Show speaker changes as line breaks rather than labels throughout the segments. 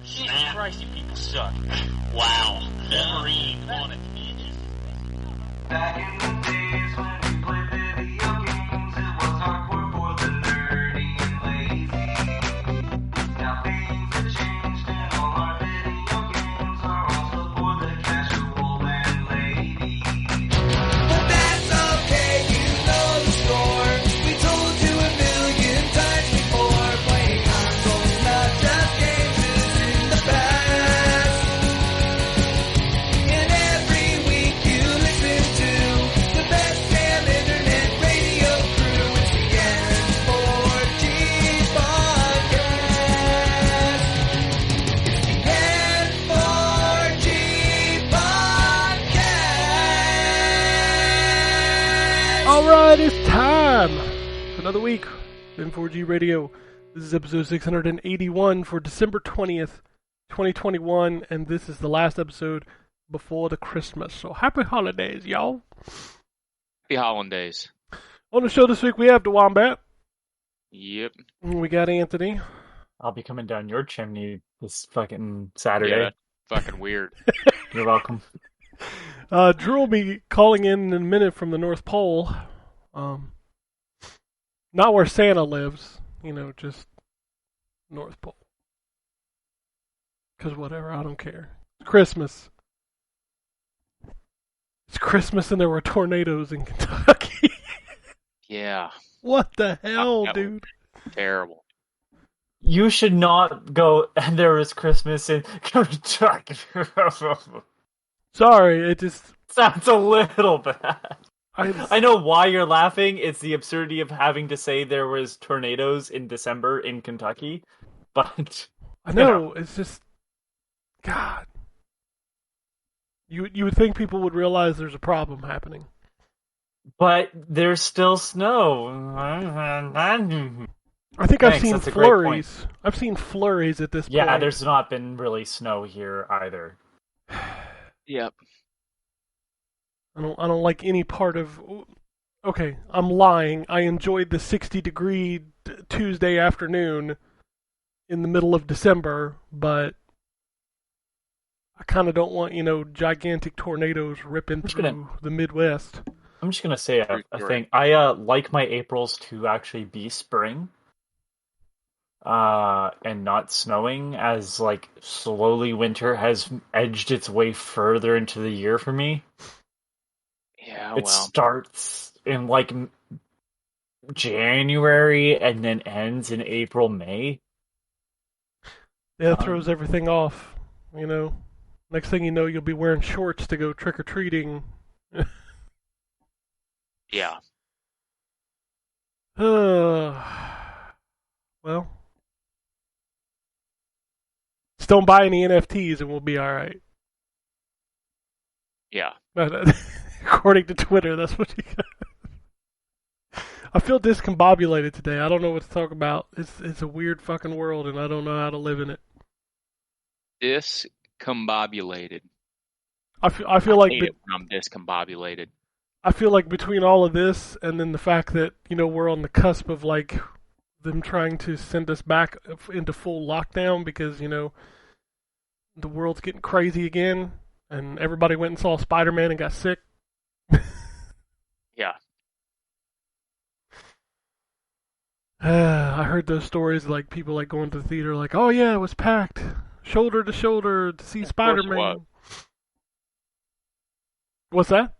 Jesus Christ, you people suck. Wow. Wolverine wanted to be in.
Back in the days when we played video games, it was hardcore for the nerdy and lazy. Now things have changed and all our video games are also for the casual and lady.
But that's okay, you know the score. We told you a million times before. Playing consoles, not just games, is in the past. And every week you listen to the best damn internet radio crew. It's the N4G podcast. It's the N4G podcast.
Alright, it's time for another week of N4G Radio. This is episode 681 for December 20th, 2021, and this is the last episode before the Christmas. So happy holidays, y'all.
Happy Hollandaise.
On the show this week, we have the Wombat.
Yep.
And we got Anthony.
I'll be coming down your chimney this fucking Saturday.
Yeah, fucking weird.
You're welcome.
Drew will be calling in a minute from the North Pole. Not where Santa lives, just North Pole. 'Cause whatever, I don't care. It's Christmas. It's Christmas and there were tornadoes in Kentucky.
Yeah.
What the hell,
That was
dude?
Terrible.
You should not go, and there is Christmas in Kentucky.
Sorry, it just...
Sounds a little bad.
I
I know why you're laughing. It's the absurdity of having to say there was tornadoes in December in Kentucky. But
know, it's just... God. You would think people would realize there's a problem happening.
But there's still snow.
I think I've
Thanks,
seen
that's a great point.
flurries. I've seen flurries at this point.
Yeah, there's not been really snow here either.
Yep.
I don't like any part of... Okay, I'm lying. I enjoyed the 60-degree Tuesday afternoon in the middle of December, but I kind of don't want, gigantic tornadoes ripping through the Midwest.
I'm just gonna say a
True
thing. I like my Aprils to actually be spring, and not snowing, as like slowly winter has edged its way further into the year for me.
Yeah,
It starts in like January and then ends in April, May.
Yeah, it throws everything off, Next thing you know, you'll be wearing shorts to go trick-or-treating.
Yeah.
Well, just don't buy any NFTs and we'll be alright.
Yeah.
According to Twitter, that's what you got. I feel discombobulated today. I don't know what to talk about. It's a weird fucking world and I don't know how to live in it.
Discombobulated.
I feel like
hate it when I'm discombobulated.
I feel like between all of this and then the fact that, we're on the cusp of like them trying to send us back into full lockdown because, the world's getting crazy again and everybody went and saw Spider-Man and got sick.
Yeah.
I heard those stories like people like going to the theater like, oh yeah, it was packed shoulder to shoulder to see Spider-Man. What's that?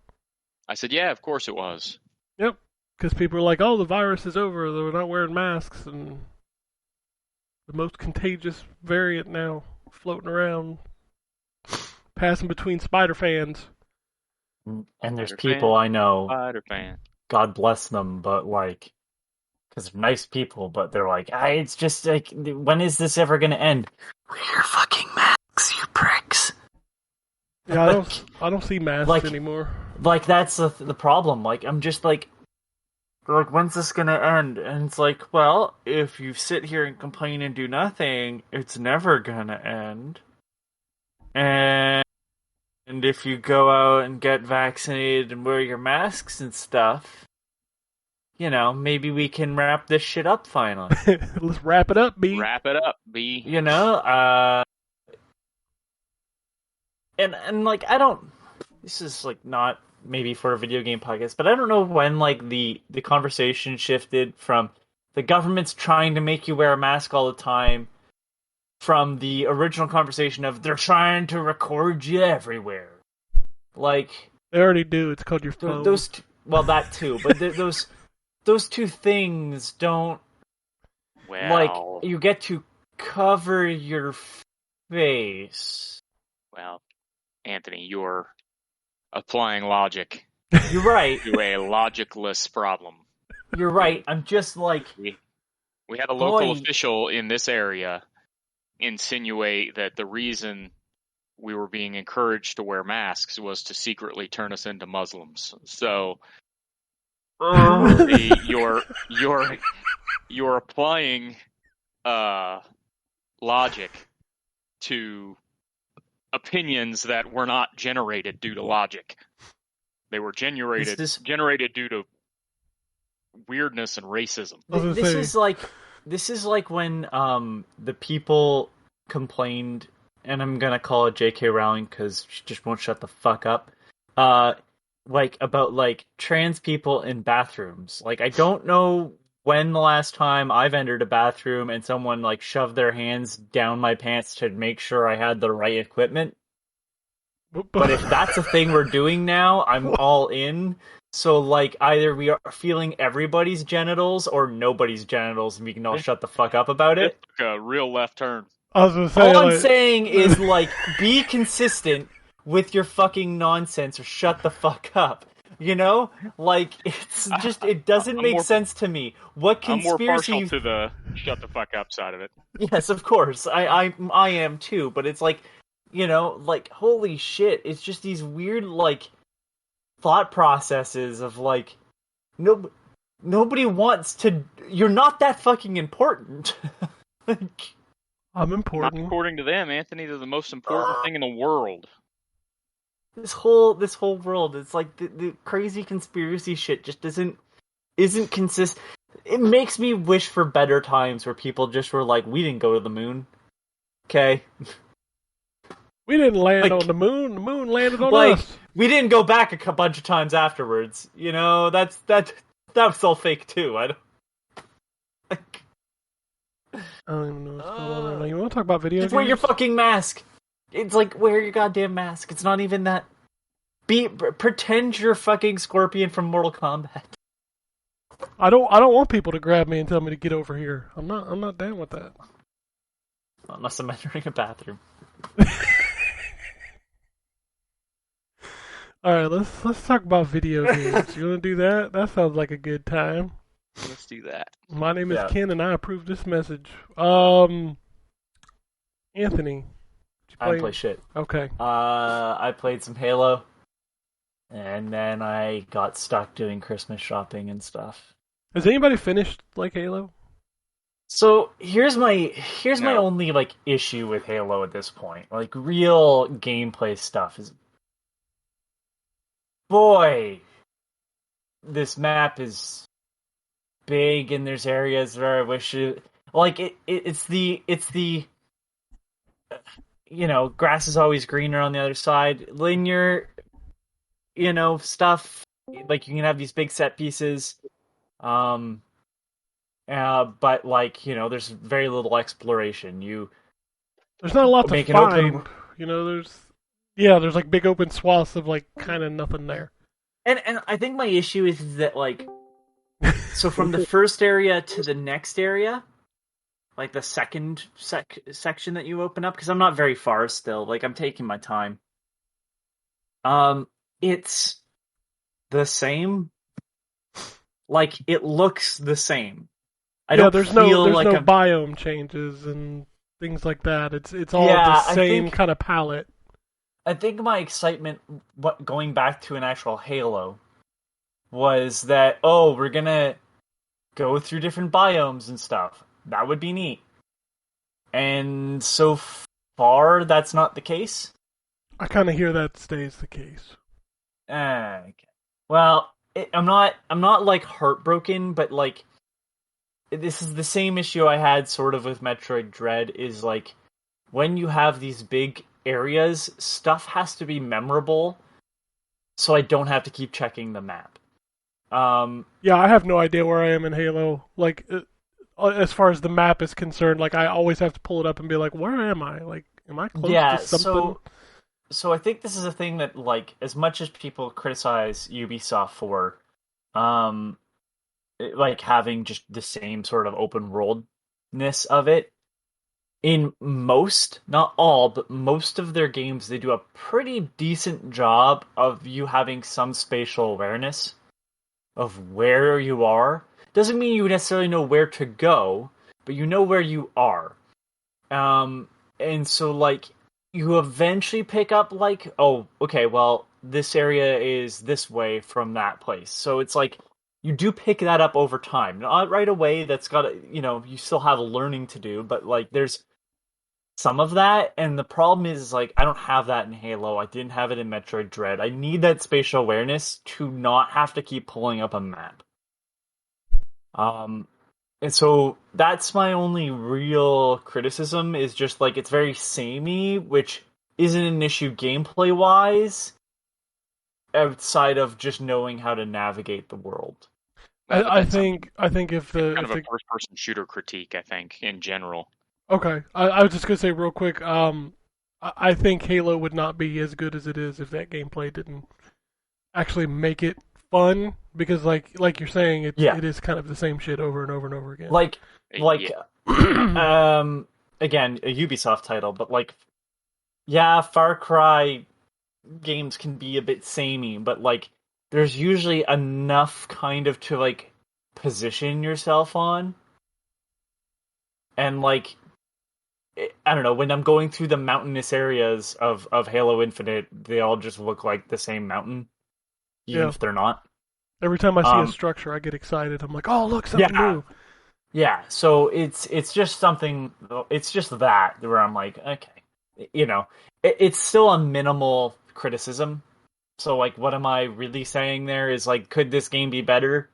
I said, yeah, of course it was.
Yep, because people are like, oh, the virus is over. They're not wearing masks, and the most contagious variant now floating around, passing between spider fans.
And there's
Spider-fan,
people I know,
Spider-fan.
God bless them, but like, because they're nice people, but they're like, it's just like, when is this ever going to end? Wear fucking masks, you pricks.
Yeah, I don't see masks anymore.
Like, that's the problem. Like, I'm just like, when's this gonna end? And it's like, well, if you sit here and complain and do nothing, it's never gonna end. And if you go out and get vaccinated and wear your masks and stuff, maybe we can wrap this shit up finally.
Let's wrap it up, B.
Wrap it up, B.
and like I don't. This is like not maybe for a video game podcast, but I don't know when like the conversation shifted from the government's trying to make you wear a mask all the time, from the original conversation of they're trying to record you everywhere. Like
They already do. It's called your phone.
Well, that too, but those two things don't
Well,
like you get to cover your face.
well, Anthony, you're applying logic
You're right.
to a logicless problem.
You're right. I'm just like
We had a local
Boy.
official in this area insinuate that the reason we were being encouraged to wear masks was to secretly turn us into Muslims. So you're applying logic to opinions that were not generated due to logic. They were generated due to weirdness and racism.
This is like when the people complained, and I'm gonna call it J.K. Rowling because she just won't shut the fuck up. Like about like trans people in bathrooms. Like I don't know when the last time I've entered a bathroom and someone like shoved their hands down my pants to make sure I had the right equipment. But if that's a thing we're doing now, I'm all in. So, like, either we are feeling everybody's genitals or nobody's genitals, and we can all shut the fuck up about it.
It's like a real left turn.
I was gonna say,
All I'm
like,
saying is, like, be consistent with your fucking nonsense or shut the fuck up. You know? Like, it's just, it doesn't make sense to me. What
I'm more
conspiracy...
partial to the shut the fuck up side of it.
Yes, of course. I am too, but it's like, you know, like, holy shit, it's just these weird, like, thought processes of, like, nobody wants to... You're not that fucking important. Like,
I'm
Not
important.
according to them, Anthony, they're the most important thing in the world.
this whole world, it's like the crazy conspiracy shit just isn't consistent. It makes me wish for better times where people just were like, we didn't go to the moon. Okay?
We didn't land
Like-
on the moon. The moon landed on
Like,
us.
we didn't go back a bunch of times afterwards. You know, that was all fake too. I don't... Like,
I don't even know what's going on right now. You want to talk about video
just
games?
wear your fucking mask. It's like, wear your goddamn mask. It's not even that... Pretend you're fucking Scorpion from Mortal Kombat.
I don't want people to grab me and tell me to get over here. I'm not down with that.
Unless I'm entering a bathroom.
All right, let's talk about video games. You want to do that? That sounds like a good time.
Let's do that.
My name is
Yeah.
Ken, and I approve this message. Anthony, did you
I didn't play shit.
Okay.
I played some Halo, and then I got stuck doing Christmas shopping and stuff.
Has anybody finished like Halo?
So here's my
No.
only like issue with Halo at this point. Like real gameplay stuff is, boy, this map is big and there's areas where I wish it's the you know, grass is always greener on the other side. Linear, you know, stuff like you can have these big set pieces. But like, you know, there's very little exploration.
There's not a lot to
Make an
find.
open-
You know, there's like big open swaths of like kind of nothing there.
And I think my issue is that like, so from the first area to the next area, like the second section that you open up, because I'm not very far still. Like I'm taking my time. It's the same. Like it looks the same. I don't
there's
feel
no
like I'm...
biome changes and things like that. It's all
Yeah,
the
I
same
think-
kind of palette.
I think my excitement, going back to an actual Halo, was that, oh, we're gonna go through different biomes and stuff. That would be neat. And so far, that's not the case.
I kind of hear that stays the case.
Okay. Well, I'm not like heartbroken, but like, this is the same issue I had sort of with Metroid Dread, is like, when you have these big areas, stuff has to be memorable, so I don't have to keep checking the map.
Yeah, I have no idea where I am in Halo. Like, as far as the map is concerned, like I always have to pull it up and be like, where am I? Like, am I close
Yeah,
to something?
so I think this is a thing that, like, as much as people criticize Ubisoft for, um, like having just the same sort of open worldness of it, in most, not all, but most of their games, they do a pretty decent job of you having some spatial awareness of where you are. Doesn't mean you necessarily know where to go, but you know where you are. And so, like, you eventually pick up, like, oh, okay, well, this area is this way from that place. So it's like, you do pick that up over time. Not right away, that's got to, you still have learning to do, but, like, there's some of that, and the problem is, like, I don't have that in Halo. I didn't have it in Metroid Dread. I need that spatial awareness to not have to keep pulling up a map. And so that's my only real criticism, is just, like, it's very samey, which isn't an issue gameplay-wise, outside of just knowing how to navigate the world.
I think if the
kind of a first-person shooter critique, I think, in general.
Okay, I was just gonna say real quick. I think Halo would not be as good as it is if that gameplay didn't actually make it fun. Because, like you're saying, it is kind of the same shit over and over and over again.
Like,
Yeah.
Again, a Ubisoft title, but, like, yeah, Far Cry games can be a bit samey, but, like, there's usually enough kind of to, like, position yourself on. And, like, I don't know, when I'm going through the mountainous areas of Halo Infinite, they all just look like the same mountain, even if they're not.
Every time I see a structure, I get excited. I'm like, oh, look, something new.
Yeah, so it's just something, it's just that, where I'm like, okay. It's still a minimal criticism. So, like, what am I really saying there is, like, could this game be better?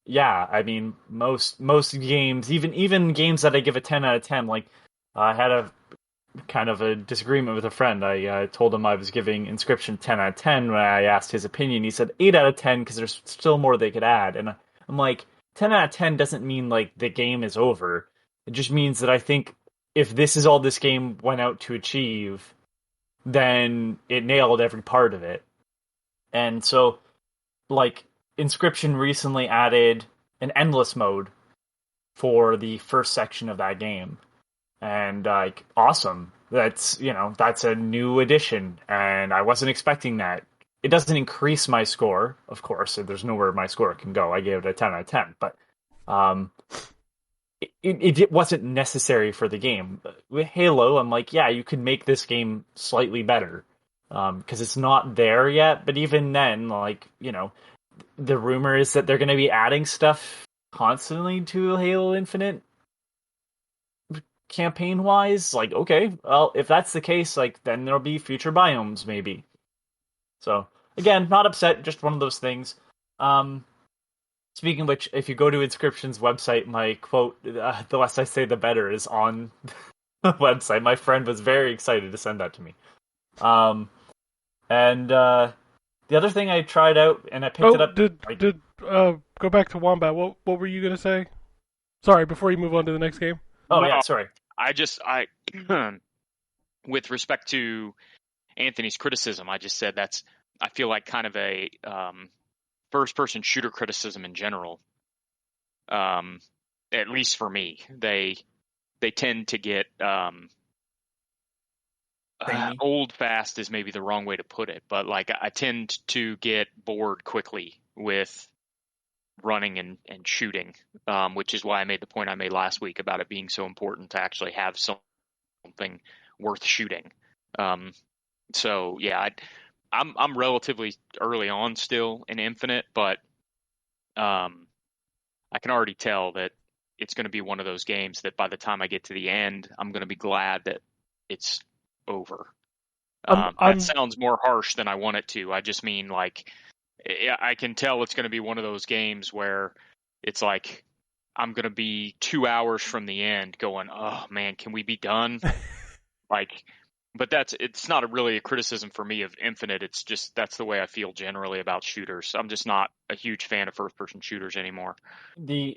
Yeah, I mean, most games, even games that I give a 10 out of 10, like, I had a kind of a disagreement with a friend. I told him I was giving Inscription 10 out of 10 when I asked his opinion. He said 8 out of 10 because there's still more they could add. And I'm like, 10 out of 10 doesn't mean, like, the game is over. It just means that I think if this is all this game went out to achieve, then it nailed every part of it. And so, like, Inscription recently added an endless mode for the first section of that game. And, like, awesome. That's a new addition, and I wasn't expecting that. It doesn't increase my score, of course. There's nowhere my score can go. I gave it a 10 out of 10, but it wasn't necessary for the game. With Halo, I'm like, yeah, you could make this game slightly better, because it's not there yet. But even then, like, the rumor is that they're going to be adding stuff constantly to Halo Infinite campaign-wise. Like, okay, well, if that's the case, like, then there'll be future biomes, maybe. So, again, not upset, just one of those things. Speaking of which, if you go to Inscription's website, my quote, the less I say the better, is on the website. My friend was very excited to send that to me. And the other thing I tried out, and I picked it up...
Go back to Wombat. What were you going to say? Sorry, before you move on to the next game.
Oh, yeah, sorry.
I with respect to Anthony's criticism, I just said I feel like kind of a first-person shooter criticism in general. At least for me, they tend to get old fast is maybe the wrong way to put it, but, like, I tend to get bored quickly with running and shooting, which is why I made the point I made last week about it being so important to actually have something worth shooting. So yeah, I'm relatively early on still in Infinite, but I can already tell that it's going to be one of those games that by the time I get to the end, I'm going to be glad that it's over. That sounds more harsh than I want it to. I just mean, like, I can tell it's going to be one of those games where it's like I'm going to be 2 hours from the end going, oh man, can we be done? Like, But it's not really a criticism for me of Infinite. It's just that's the way I feel generally about shooters. I'm just not a huge fan of first-person shooters anymore.
And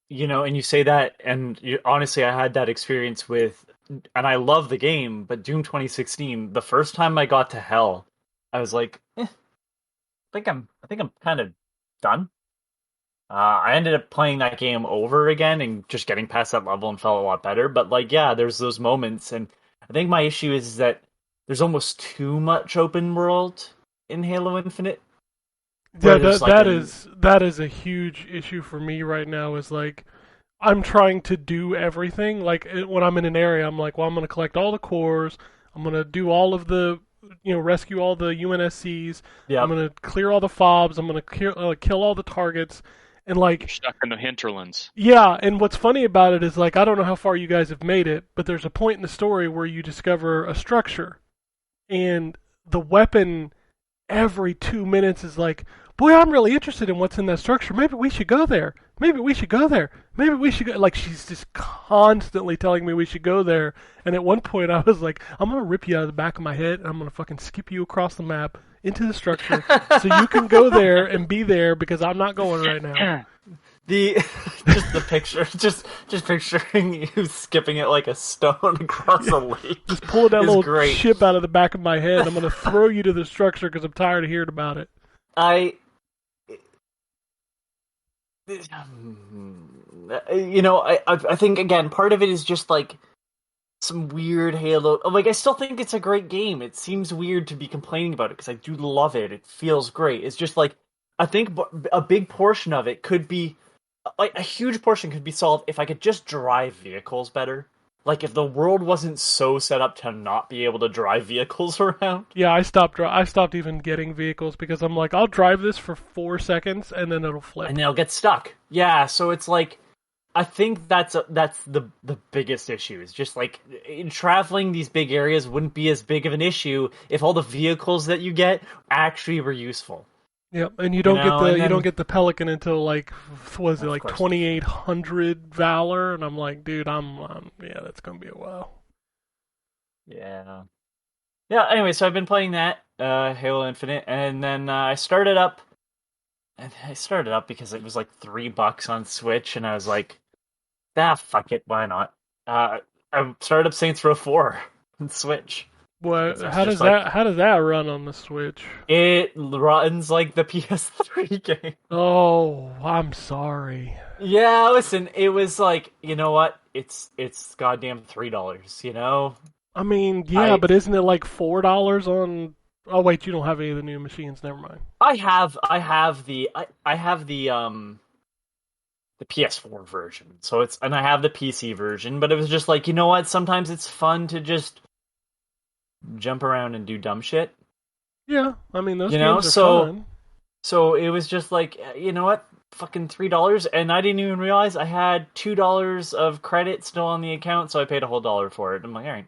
you say that, and honestly, I had that experience with, and I love the game, but Doom 2016. The first time I got to Hell, I was like, I think I'm kind of done. I ended up playing that game over again and just getting past that level and felt a lot better. But like, yeah, there's those moments, and I think my issue is that there's almost too much open world in Halo Infinite.
Yeah, that is a huge issue for me right now. Is like I'm trying to do everything. Like when I'm in an area, I'm like, well, I'm going to collect all the cores. I'm going to do all of the, rescue all the UNSCs.
Yep.
I'm going to clear all the fobs. I'm going to kill all the targets. And like
You're stuck in the hinterlands.
Yeah, and what's funny about it is like I don't know how far you guys have made it, but there's a point in the story where you discover a structure, and the weapon every 2 minutes is like, boy, I'm really interested in what's in that structure. Maybe we should go there. Maybe we should go there. Maybe we should go. Like, she's just constantly telling me we should go there. And at one point, I was like, I'm going to rip you out of the back of my head, and I'm going to fucking skip you across the map into the structure so you can go there and be there because I'm not going right now.
Just the picture, just picturing you skipping it like a stone across a lake.
Just pull that little
great.
chip out of the back of my head. I'm going to throw you to the structure because I'm tired of hearing about it.
I think, again, part of it is just, like, some weird Halo... Like, I still think it's a great game. It seems weird to be complaining about it, because I do love it. It feels great. It's just, like, I think a big portion of it could be... Like, a huge portion could be solved if I could just drive vehicles better. Like, if the world wasn't so set up to not be able to drive vehicles around.
Yeah, I stopped even getting vehicles because I'm like, I'll drive this for 4 seconds and then it'll flip.
And they'll get stuck. Yeah, so it's like, I think that's the biggest issue. Is just like, traveling these big areas wouldn't be as big of an issue if all the vehicles that you get actually were useful.
Yep, and you don't get the Pelican until like, what is it, like 2800 Valor, and I'm like, dude, yeah, that's gonna be a while.
Yeah. Anyway, so I've been playing that Halo Infinite, and then I started up. And I started up because it was like $3 on Switch, and I was like, fuck it, why not? I started up Saints Row 4 on Switch.
What? How does that run on the Switch?
It runs like the PS3 game.
Oh, I'm sorry.
Yeah, listen, it was like, you know what? It's goddamn $3, you know?
I mean, yeah, but isn't it like $4 on... Oh wait, you don't have any of the new machines, never mind.
I have the PS4 version. And I have the PC version, but it was just like, you know what? Sometimes it's fun to just jump around and do dumb shit.
Yeah, I mean those games are fun.
So it was just like, you know what? Fucking $3, and I didn't even realize I had $2 of credit still on the account, so I paid a whole $1 for it. I'm like, all right.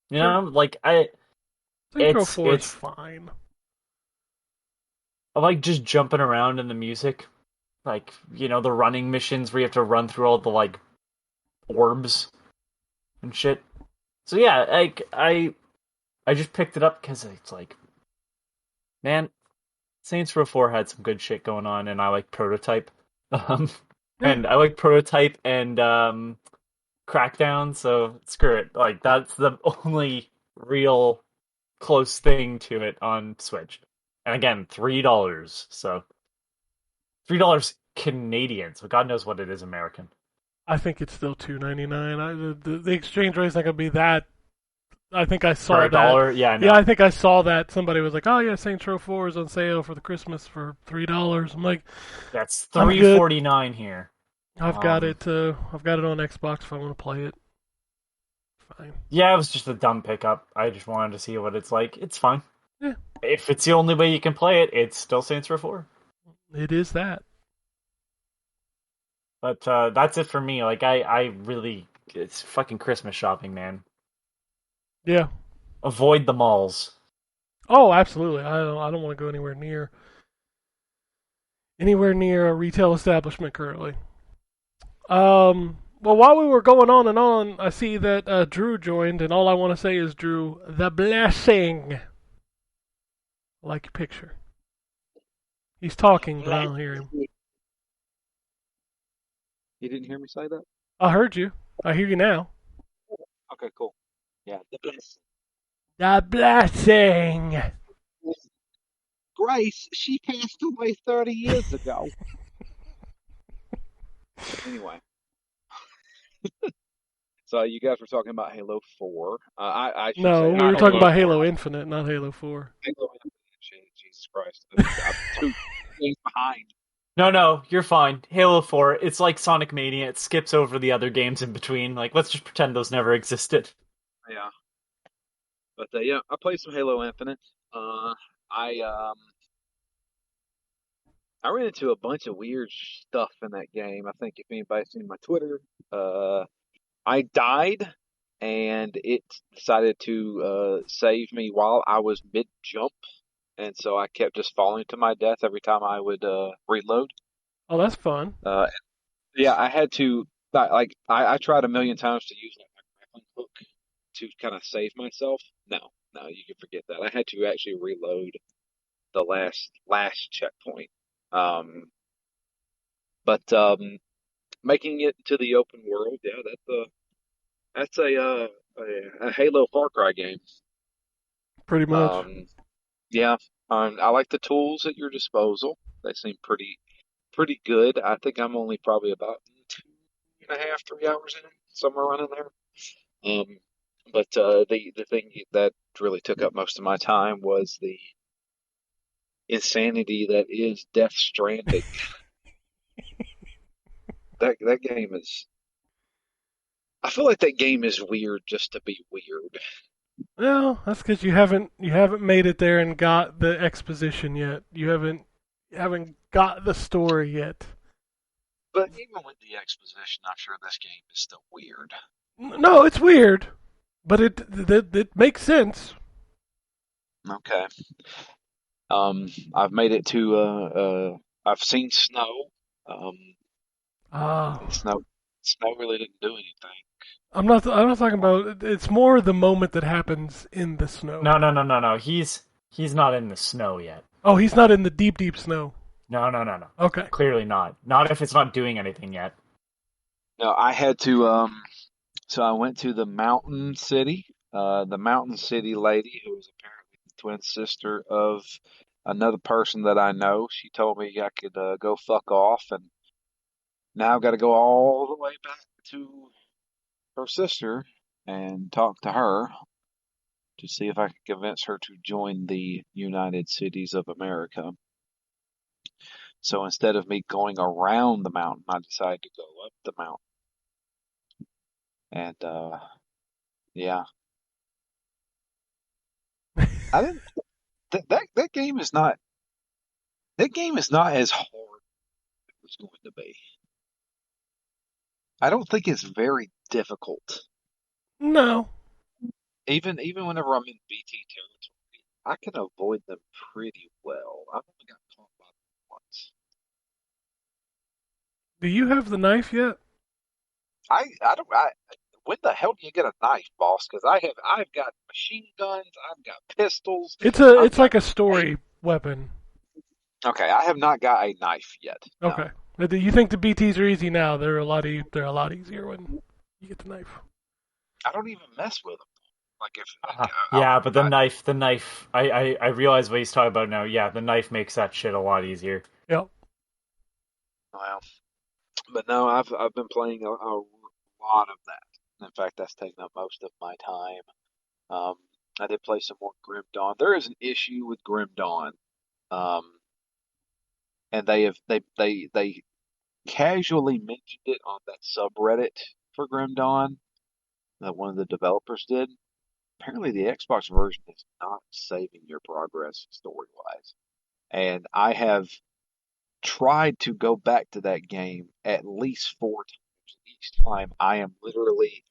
You know, like
Saints Row 4 is fine.
I like just jumping around in the music. Like, you know, the running missions where you have to run through all the, like, orbs and shit. So yeah, like, I just picked it up because it's like, man, Saints Row 4 had some good shit going on, and I like Prototype. And I like Prototype and Crackdown, so screw it. Like, that's the only real close thing to it on Switch. And again, $3. So $3 Canadian, so God knows what it is American.
I think it's still $2.99. The exchange rate's not gonna be that. I think I saw that.
$1? Yeah,
I think I saw that. Somebody was like, "Oh yeah, Saints Row 4 is on sale for the Christmas for $3." I'm like,
that's $3.49 here.
I've got it. I've got it on Xbox if I want to play it. Fine.
Yeah, it was just a dumb pickup. I just wanted to see what it's like. It's fine.
Yeah.
If it's the only way you can play it, it's still Saints Row 4.
It is that.
But that's it for me. Like, I really... It's fucking Christmas shopping, man.
Yeah.
Avoid the malls.
Oh, absolutely. I don't want to go anywhere near a retail establishment currently. Well, while we were going on and on, I see that Drew joined, and all I want to say is, Drew, the blessing. I like your picture. He's talking, but I don't hear him.
You didn't hear me say that?
I heard you. I hear you now.
Okay, cool. Yeah, the blessing.
The blessing.
Grace, she passed away 30 years ago. Anyway. So you guys were talking about Halo 4. I should
No,
say
we
not
were talking
Halo
about
4.
Halo Infinite, not Halo 4.
Halo Infinite. Jesus Christ. I'm 2 games behind.
No, you're fine. Halo 4, it's like Sonic Mania. It skips over the other games in between. Like, let's just pretend those never existed.
Yeah. But yeah, I played some Halo Infinite. I ran into a bunch of weird stuff in that game. I think if anybody's seen my Twitter, I died and it decided to save me while I was mid jump, and so I kept just falling to my death every time I would reload.
Oh, that's fun.
Yeah, I had to I tried a million times to use like my grappling hook to kind of save myself. No, you can forget that. I had to actually reload the last checkpoint. Um, but making it to the open world, yeah, that's a Halo Far Cry game.
Pretty much.
Yeah, I like the tools at your disposal. They seem pretty good. I think I'm only probably about 2.5, 3 hours in, somewhere around in there. But the thing that really took up most of my time was the insanity that is Death Stranding. That game is. I feel like that game is weird just to be weird.
Well, that's because you haven't made it there and got the exposition yet. You haven't got the story yet.
But even with the exposition, I'm sure this game is still weird.
No, it's weird, but it makes sense.
Okay. I've made it to I've seen snow. Um,
Ah,
snow really didn't do anything.
I'm not talking about. It's more the moment that happens in the snow.
No. He's not in the snow yet.
Oh, he's not in the deep, deep snow.
No.
Okay.
Clearly not. Not if it's not doing anything yet.
No, I had to so I went to the Mountain City. The Mountain City lady, who was apparently the twin sister of another person that I know, she told me I could go fuck off, and now I've got to go all the way back to her sister and talk to her to see if I can convince her to join the United Cities of America. So instead of me going around the mountain, I decided to go up the mountain. And yeah, I didn't. That game is not. That game is not as hard as it was going to be. I don't think it's very difficult.
No.
Even whenever I'm in BT territory, I can avoid them pretty well. I've only got caught by them once.
Do you have the knife yet?
I don't. When the hell do you get a knife, boss? Because I've got machine guns, I've got pistols.
It's like a story weapon.
Okay, I have not got a knife yet. No.
Okay. But do you think the BTs are easy now? They're a lot easier when you get the knife.
I don't even mess with them. Like if
Yeah, but the knife. I realize what he's talking about now. Yeah, the knife makes that shit a lot easier.
Yep.
Well, but no, I've been playing a lot of that. In fact, that's taken up most of my time. I did play some more Grim Dawn. There is an issue with Grim Dawn, and they casually mentioned it on that subreddit for Grim Dawn that one of the developers did. Apparently, the Xbox version is not saving your progress story wise, and I have tried to go back to that game at least 4 times. Each time, I am literally.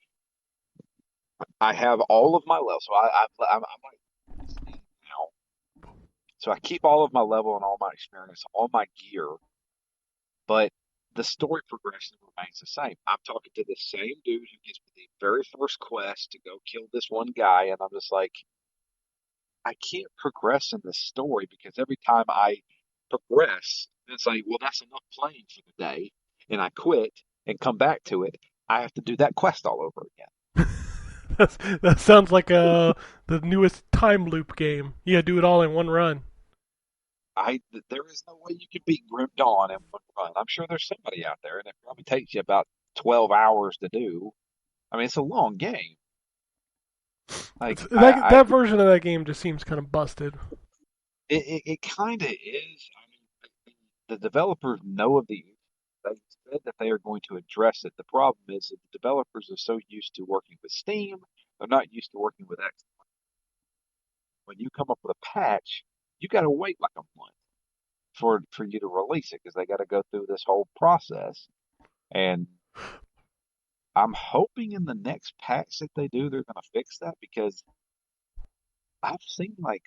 I have all of my levels, so I'm like now. So I keep all of my level and all my experience, all my gear, but the story progression remains the same. I'm talking to the same dude who gives me the very first quest to go kill this one guy, and I'm just like, I can't progress in this story because every time I progress, it's like, well, that's enough playing for the day, and I quit and come back to it. I have to do that quest all over again.
That sounds like the newest time loop game. Yeah, do it all in one run.
There is no way you can beat Grim Dawn in one run. I'm sure there's somebody out there, and it probably takes you about 12 hours to do. I mean, it's a long game. Like
That version of that game just seems kind of busted.
it kind of is. I mean, the developers know of the issue. They said that they are going to address it. The problem is that the developers are so used to working with Steam, they're not used to working with Xbox. When you come up with a patch, you got to wait like a month for you to release it because they got to go through this whole process. And I'm hoping in the next patch that they do, they're going to fix that because I've seen I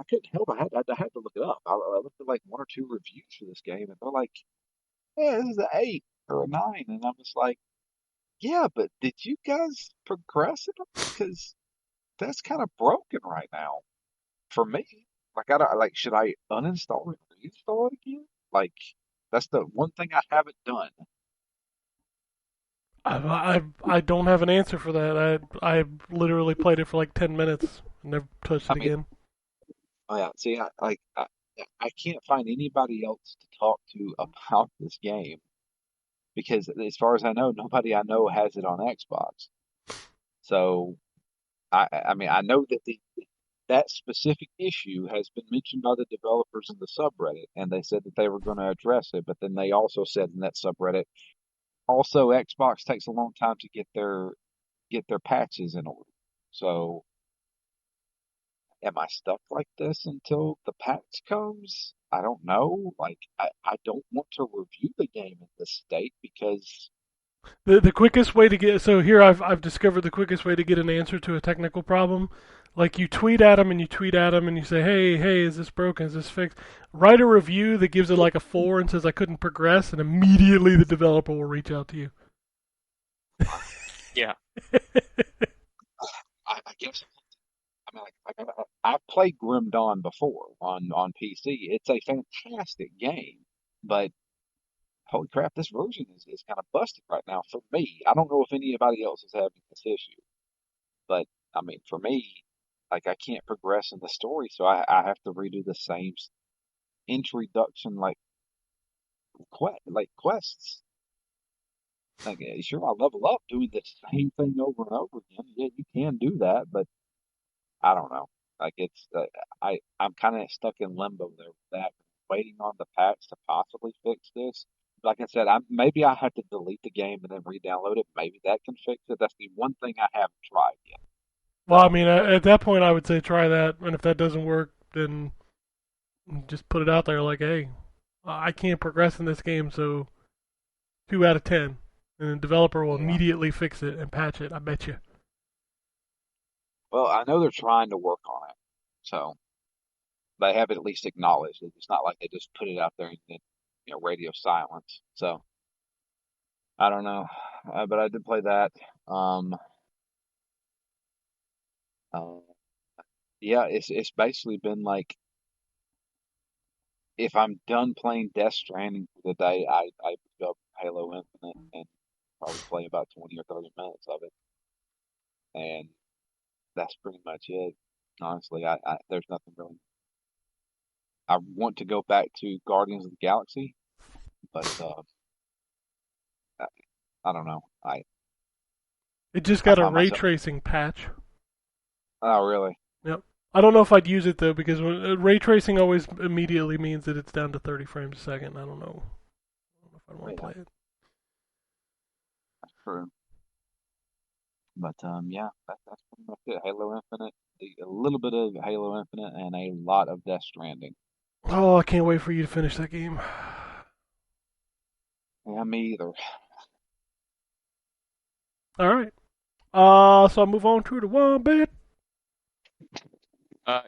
couldn't help. I had to look it up. I looked at like one or two reviews for this game, and they're like, "Yeah, this is an 8 or a 9," and I'm just like, "Yeah, but did you guys progress it? Because that's kind of broken right now for me. Like, should I uninstall it and reinstall it again? Like, that's the one thing I haven't done."
I don't have an answer for that. I literally played it for like 10 minutes and never touched
I
it
mean,
again.
oh yeah, see, I can't find anybody else to talk to about this game because, as far as I know, nobody I know has it on Xbox. So I mean, I know that that specific issue has been mentioned by the developers in the subreddit, and they said that they were going to address it. But then they also said in that subreddit, also Xbox takes a long time to get their patches in order. So am I stuck like this until the patch comes? I don't know. Like, I don't want to review the game in this state because
The quickest way to get so here I've discovered the quickest way to get an answer to a technical problem. Like you tweet at them and you tweet at them and you say, hey, is this broken? Is this fixed? Write a review that gives it like a 4 and says I couldn't progress, and immediately the developer will reach out to you.
Yeah.
I guess I mean, I've played Grim Dawn before on PC. It's a fantastic game, but holy crap, this version is kind of busted right now for me. I don't know if anybody else is having this issue, but I mean, for me, like I can't progress in the story, so I have to redo the same introduction like quests. Like, sure, I level up doing the same thing over and over again. Yeah, you can do that, but I don't know. Like it's I'm kind of stuck in limbo there with that, waiting on the patch to possibly fix this. Like I said, maybe I have to delete the game and then re-download it. Maybe that can fix it. That's the one thing I haven't tried yet.
Well, I
So,
mean, at that point, I would say try that, and if that doesn't work, then just put it out there like, hey, I can't progress in this game, so 2 out of 10, and the developer will
yeah.
immediately fix it and patch it. I bet you.
Well, I know they're trying to work on it, so they have at least acknowledged it. It's not like they just put it out there and radio silence. So I don't know, but I did play that. Um, uh, yeah, it's basically been like if I'm done playing Death Stranding for the day, I pick up Halo Infinite and probably play about 20 or 30 minutes of it, and that's pretty much it. Honestly, I there's nothing really. I want to go back to Guardians of the Galaxy, but I, I don't know.
It just
I
got a
find
ray
myself.
tracing patch.
Oh, really?
Yep. I don't know if I'd use it though because ray tracing always immediately means that it's down to 30 frames a second. I don't know. I don't know if I want to
Yeah,
play it.
that's true. But yeah, that's pretty much it. Halo Infinite, a little bit of Halo Infinite, and a lot of Death Stranding.
Oh, I can't wait for you to finish that game.
Yeah, me either.
All right. So I'll move on to the one bit.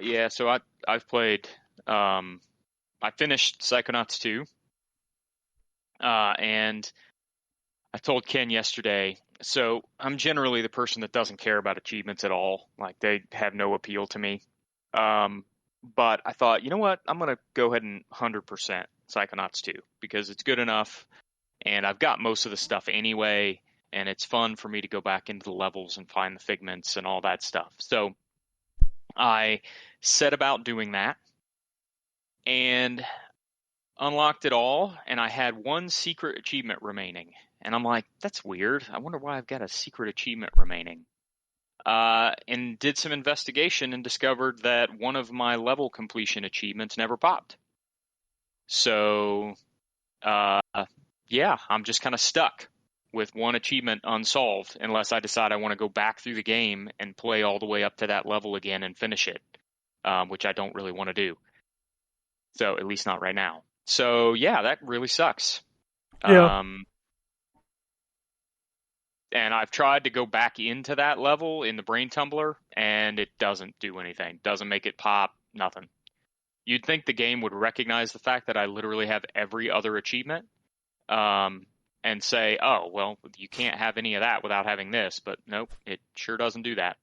Yeah. So I've played. I finished Psychonauts 2. And I told Ken yesterday, so I'm generally the person that doesn't care about achievements at all. Like, they have no appeal to me. But I thought, you know what? I'm going to go ahead and 100% Psychonauts 2 because it's good enough, and I've got most of the stuff anyway, and it's fun for me to go back into the levels and find the figments and all that stuff. So I set about doing that and unlocked it all, and I had one secret achievement remaining. And I'm like, that's weird. I wonder why I've got a secret achievement remaining. And did some investigation and discovered that one of my level completion achievements never popped. So, yeah, I'm just kind of stuck with one achievement unsolved unless I decide I want to go back through the game and play all the way up to that level again and finish it, which I don't really want to do. So, at least not right now. So, yeah, that really sucks.
Yeah.
And I've tried to go back into that level in the Brain Tumbler, and it doesn't do anything. Doesn't make it pop, nothing. You'd think the game would recognize the fact that I literally have every other achievement, and say, oh, well, you can't have any of that without having this. But nope, it sure doesn't do that.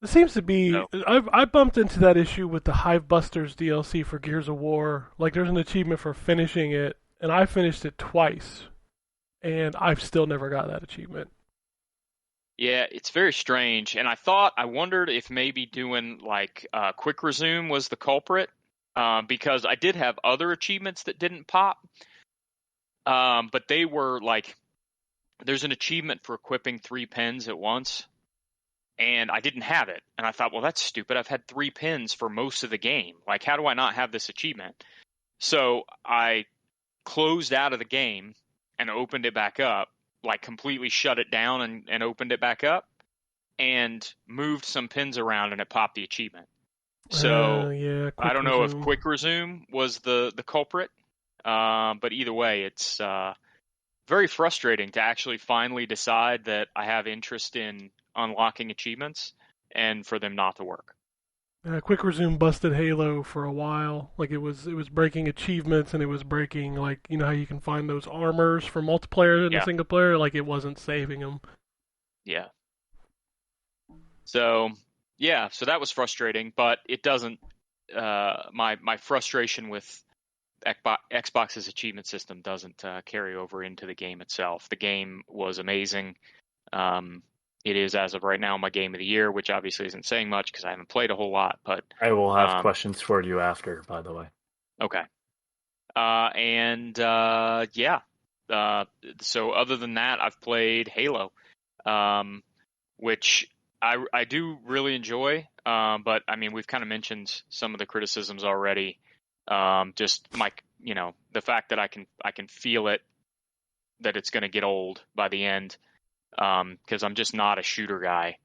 It seems to be.
No.
I bumped into that issue with the Hive Busters DLC for Gears of War. Like, there's an achievement for finishing it, and I finished it twice, and I've still never got that achievement.
Yeah, it's very strange. And I wondered if maybe doing like quick resume was the culprit, because I did have other achievements that didn't pop. But they were like, there's an achievement for equipping 3 pins at once, and I didn't have it. And I thought, well, that's stupid. I've had 3 pins for most of the game. Like, how do I not have this achievement? So I closed out of the game and opened it back up, like completely shut it down and opened it back up and moved some pins around, and it popped the achievement. So
yeah,
I don't know if
resume.
quick resume was the culprit. But either way, it's very frustrating to actually finally decide that I have interest in unlocking achievements and for them not to work.
Quick resume busted Halo for a while. Like, it was breaking achievements, and it was breaking, like, you know how you can find those armors for multiplayer and
Yeah.
single player. Like, it wasn't saving them.
Yeah. So yeah, so that was frustrating, but it doesn't. My frustration with Xbox's achievement system doesn't carry over into the game itself. The game was amazing. It is, as of right now, my game of the year, which obviously isn't saying much because I haven't played a whole lot. But
I will have questions for you after, by the way.
Okay. Yeah. So other than that, I've played Halo, which I do really enjoy. But I mean, we've kind of mentioned some of the criticisms already. Just the fact that I can feel it, that it's going to get old by the end, because I'm just not a shooter guy.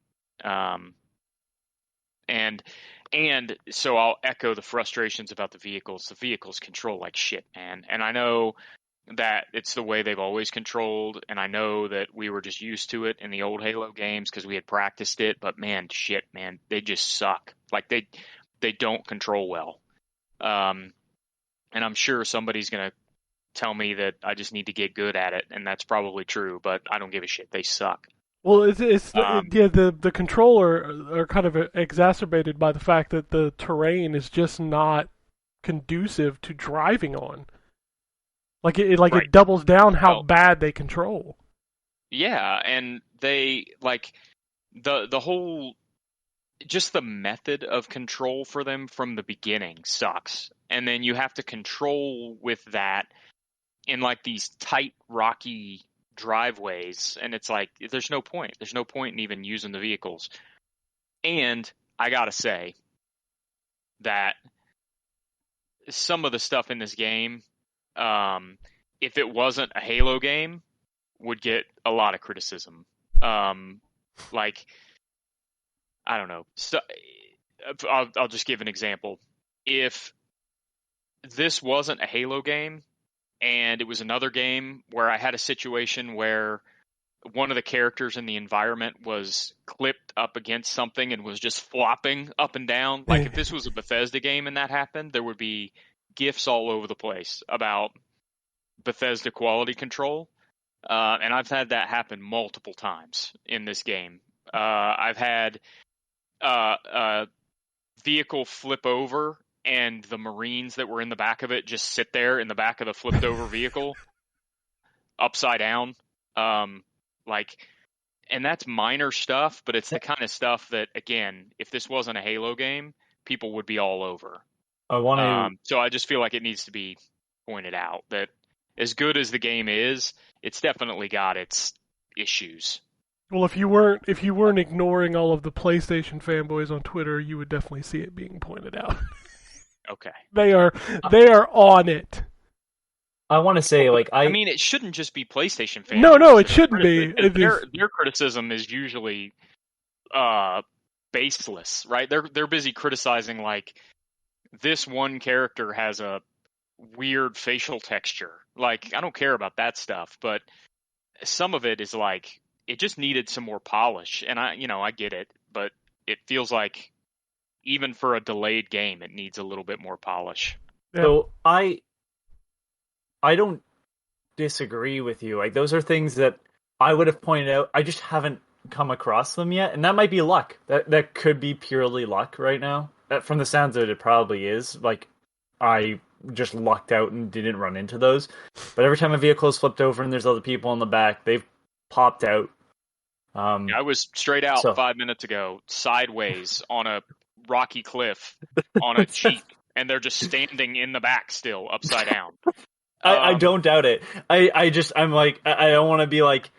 And so I'll echo the frustrations about the vehicles. The vehicles control like shit, man. And I know that it's the way they've always controlled, and I know that we were just used to it in the old Halo games because we had practiced it, but man, they just suck. Like, they don't control well. And I'm sure somebody's going to tell me that I just need to get good at it, and that's probably true, but I don't give a shit. They suck.
Well, the controller are kind of exacerbated by the fact that the terrain is just not conducive to driving on. Like,
Right.
it doubles down how bad they control.
Yeah, and they like the whole, just the method of control for them from the beginning sucks. And then you have to control with that in like these tight, rocky driveways, and it's like there's no point in even using the vehicles. And I gotta say that some of the stuff in this game, if it wasn't a Halo game, would get a lot of criticism. Like, I don't know. So, I'll just give an example. If this wasn't a Halo game, and it was another game where I had a situation where one of the characters in the environment was clipped up against something and was just flopping up and down. Like, if this was a Bethesda game and that happened, there would be GIFs all over the place about Bethesda quality control, and I've had that happen multiple times in this game. I've had a vehicle flip over, and the Marines that were in the back of it just sit there in the back of the flipped over vehicle, upside down. And that's minor stuff, but it's the kind of stuff that, again, if this wasn't a Halo game, people would be all over.
I want to.
So I just feel like it needs to be pointed out that as good as the game is, it's definitely got its issues.
Well, if you weren't ignoring all of the PlayStation fanboys on Twitter, you would definitely see it being pointed out.
Okay.
They are on it.
I want to say, like,
I mean, it shouldn't just be PlayStation fans.
No, it shouldn't be.
Their criticism is usually baseless, right? They're busy criticizing, like, this one character has a weird facial texture. Like, I don't care about that stuff, but some of it is like, it just needed some more polish. And I get it, but it feels like even for a delayed game, it needs a little bit more polish.
Yeah.
So I don't disagree with you. Like, those are things that I would have pointed out. I just haven't come across them yet, and that might be luck. That could be purely luck right now. From the sounds of it, it probably is. Like, I just lucked out and didn't run into those. But every time a vehicle is flipped over and there's other people in the back, they've popped out.
I was straight out 5 minutes ago, sideways on a rocky cliff on a Jeep, and they're just standing in the back still, upside down.
I don't doubt it. I'm like, I don't want to be like,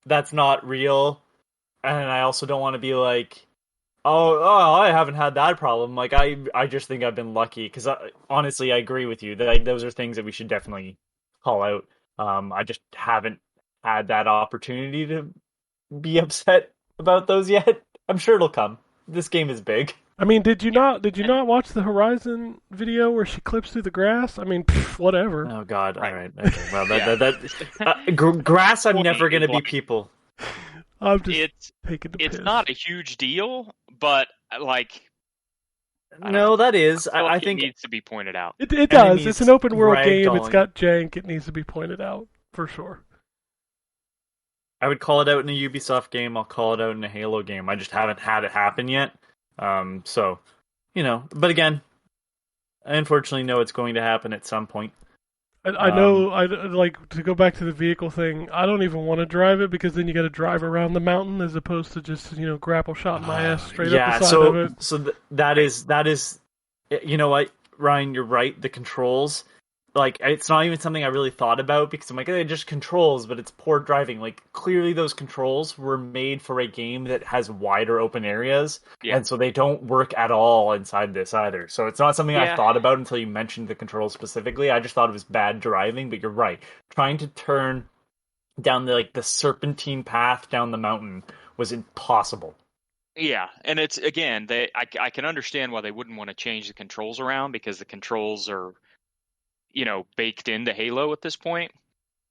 that's not real. And I also don't want to be like, oh, I haven't had that problem. Like, I just think I've been lucky. Because honestly, I agree with you that those are things that we should definitely call out. I just haven't had that opportunity to be upset about those yet. I'm sure it'll come. This game is big.
I mean, did you not watch the Horizon video where she clips through the grass? I mean, whatever.
Oh God! All right. Okay. Well, grass. I'm never gonna be people.
I'm just taking the piss.
It's not a huge deal, but like.
No, that is. I think
it needs to be pointed out.
It does. It's an open world game. It's got jank. It needs to be pointed out for sure.
I would call it out in a Ubisoft game. I'll call it out in a Halo game. I just haven't had it happen yet. So, but again, I unfortunately know it's going to happen at some point.
I know, I like, to go back to the vehicle thing, I don't even want to drive it because then you got to drive around the mountain as opposed to just, grapple shot my ass straight up the side of it.
So that is, you know what, Ryan, you're right, the controls, like, it's not even something I really thought about because I'm like, they're just controls, but it's poor driving. Like, clearly those controls were made for a game that has wider open areas, and so they don't work at all inside this either. So it's not something I thought about until you mentioned the controls specifically. I just thought it was bad driving, but you're right. Trying to turn down the serpentine path down the mountain was impossible.
Yeah, and it's, again, I can understand why they wouldn't want to change the controls around because the controls are baked into Halo at this point.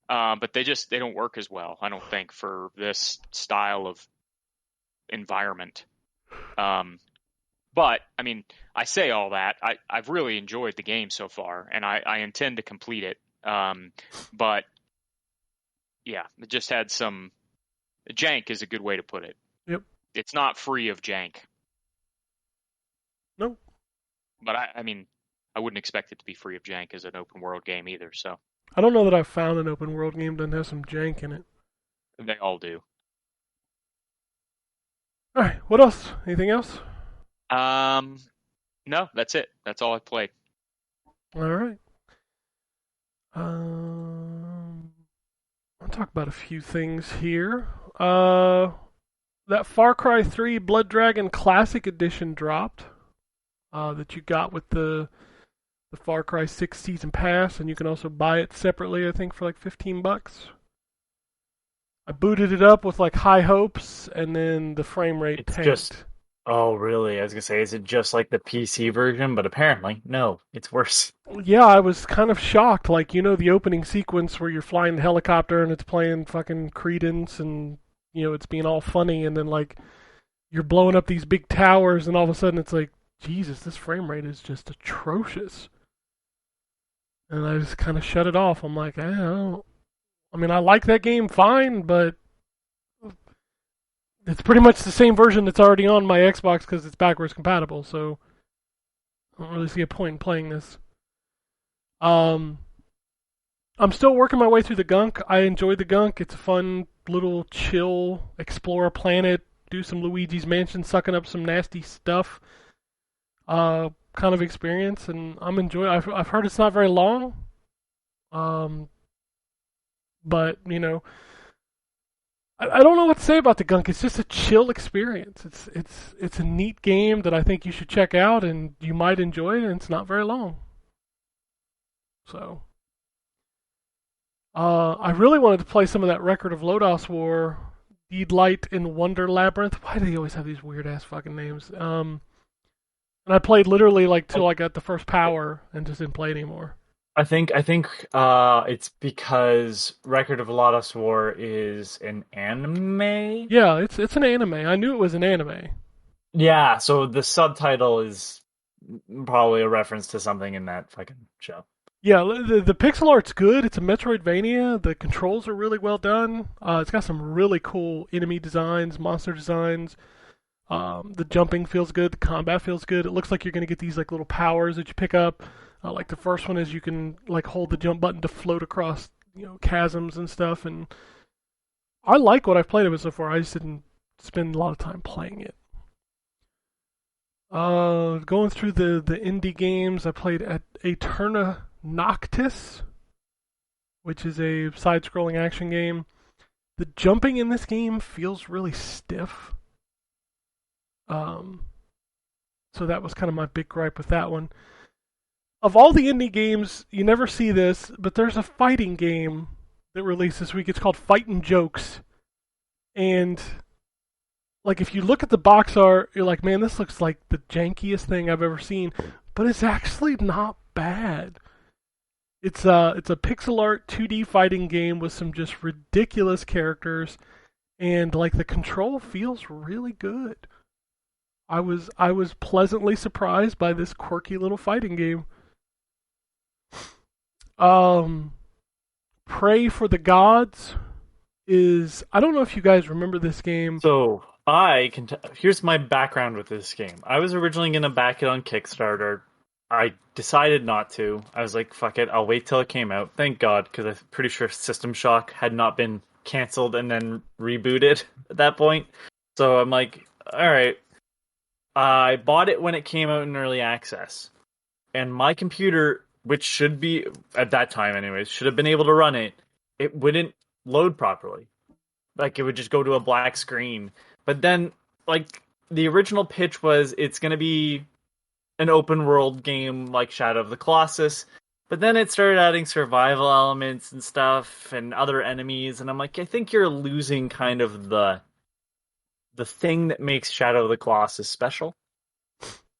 But they don't work as well, I don't think, for this style of environment. But, I mean, I say all that. I've really enjoyed the game so far, and I intend to complete it. But, yeah, it just had some... Jank is a good way to put it.
Yep.
It's not free of jank.
Nope.
But, I mean... I wouldn't expect it to be free of jank as an open world game either, so.
I don't know that I've found an open world game that has some jank in it.
They all do.
Alright, what else? Anything else?
No, that's it. That's all I've played.
Alright. I'll talk about a few things here. That Far Cry 3 Blood Dragon Classic Edition dropped. That you got with the Far Cry 6 Season Pass, and you can also buy it separately, I think, for like $15. I booted it up with like high hopes, and then the frame rate tanked.
Oh, really? I was going to say, is it just like the PC version? But apparently, no, it's worse.
Yeah, I was kind of shocked. Like, the opening sequence where you're flying the helicopter and it's playing fucking Credence and, it's being all funny, and then like you're blowing up these big towers, and all of a sudden it's like, Jesus, this frame rate is just atrocious. And I just kind of shut it off. I'm like, I mean, I like that game fine, but it's pretty much the same version that's already on my Xbox because it's backwards compatible, so I don't really see a point in playing this. I'm still working my way through the gunk. I enjoy the gunk. It's a fun little chill, explore a planet, do some Luigi's Mansion, sucking up some nasty stuff kind of experience, and I'm enjoying. I've heard it's not very long, but you know, I don't know what to say about the gunk. It's just a chill experience. It's a neat game that I think you should check out, and you might enjoy it. And it's not very long, so. I really wanted to play some of that Record of Lodos War, Deed Light and Wonder Labyrinth. Why do they always have these weird ass fucking names? And I played literally like till I got the first power and just didn't play anymore.
I think it's because Record of Lodos War is an anime.
Yeah, it's an anime. I knew it was an anime.
Yeah, so the subtitle is probably a reference to something in that fucking show.
Yeah, the pixel art's good. It's a Metroidvania. The controls are really well done. It's got some really cool enemy designs, monster designs. The jumping feels good. The combat feels good. It looks like you're going to get these like little powers that you pick up. Like the first one is you can like hold the jump button to float across, you know, chasms and stuff. And I like what I've played of it so far. I just didn't spend a lot of time playing it. Going through the indie games, I played at Eterna Noctis, which is a side-scrolling action game. The jumping in this game feels really stiff. So that was kind of my big gripe with that one. Of all the indie games, you never see this, but there's a fighting game that released this week. It's called Fightin' Jokes. And like if you look at the box art, you're like, man, this looks like the jankiest thing I've ever seen. But it's actually not bad. It's a pixel art 2D fighting game with some just ridiculous characters, and like the control feels really good. I was pleasantly surprised by this quirky little fighting game. Pray for the Gods is, I don't know if you guys remember this game.
So here's my background with this game. I was originally going to back it on Kickstarter. I decided not to. I was like, fuck it, I'll wait till it came out. Thank God, because I'm pretty sure System Shock had not been canceled and then rebooted at that point. So I'm like, alright. I bought it when it came out in early access. And my computer, which should be, at that time anyways, should have been able to run it, it wouldn't load properly. Like, it would just go to a black screen. But then, like, the original pitch was it's going to be an open world game like Shadow of the Colossus, but then it started adding survival elements and stuff and other enemies, and I'm like, I think you're losing kind of the thing that makes Shadow of the Colossus special.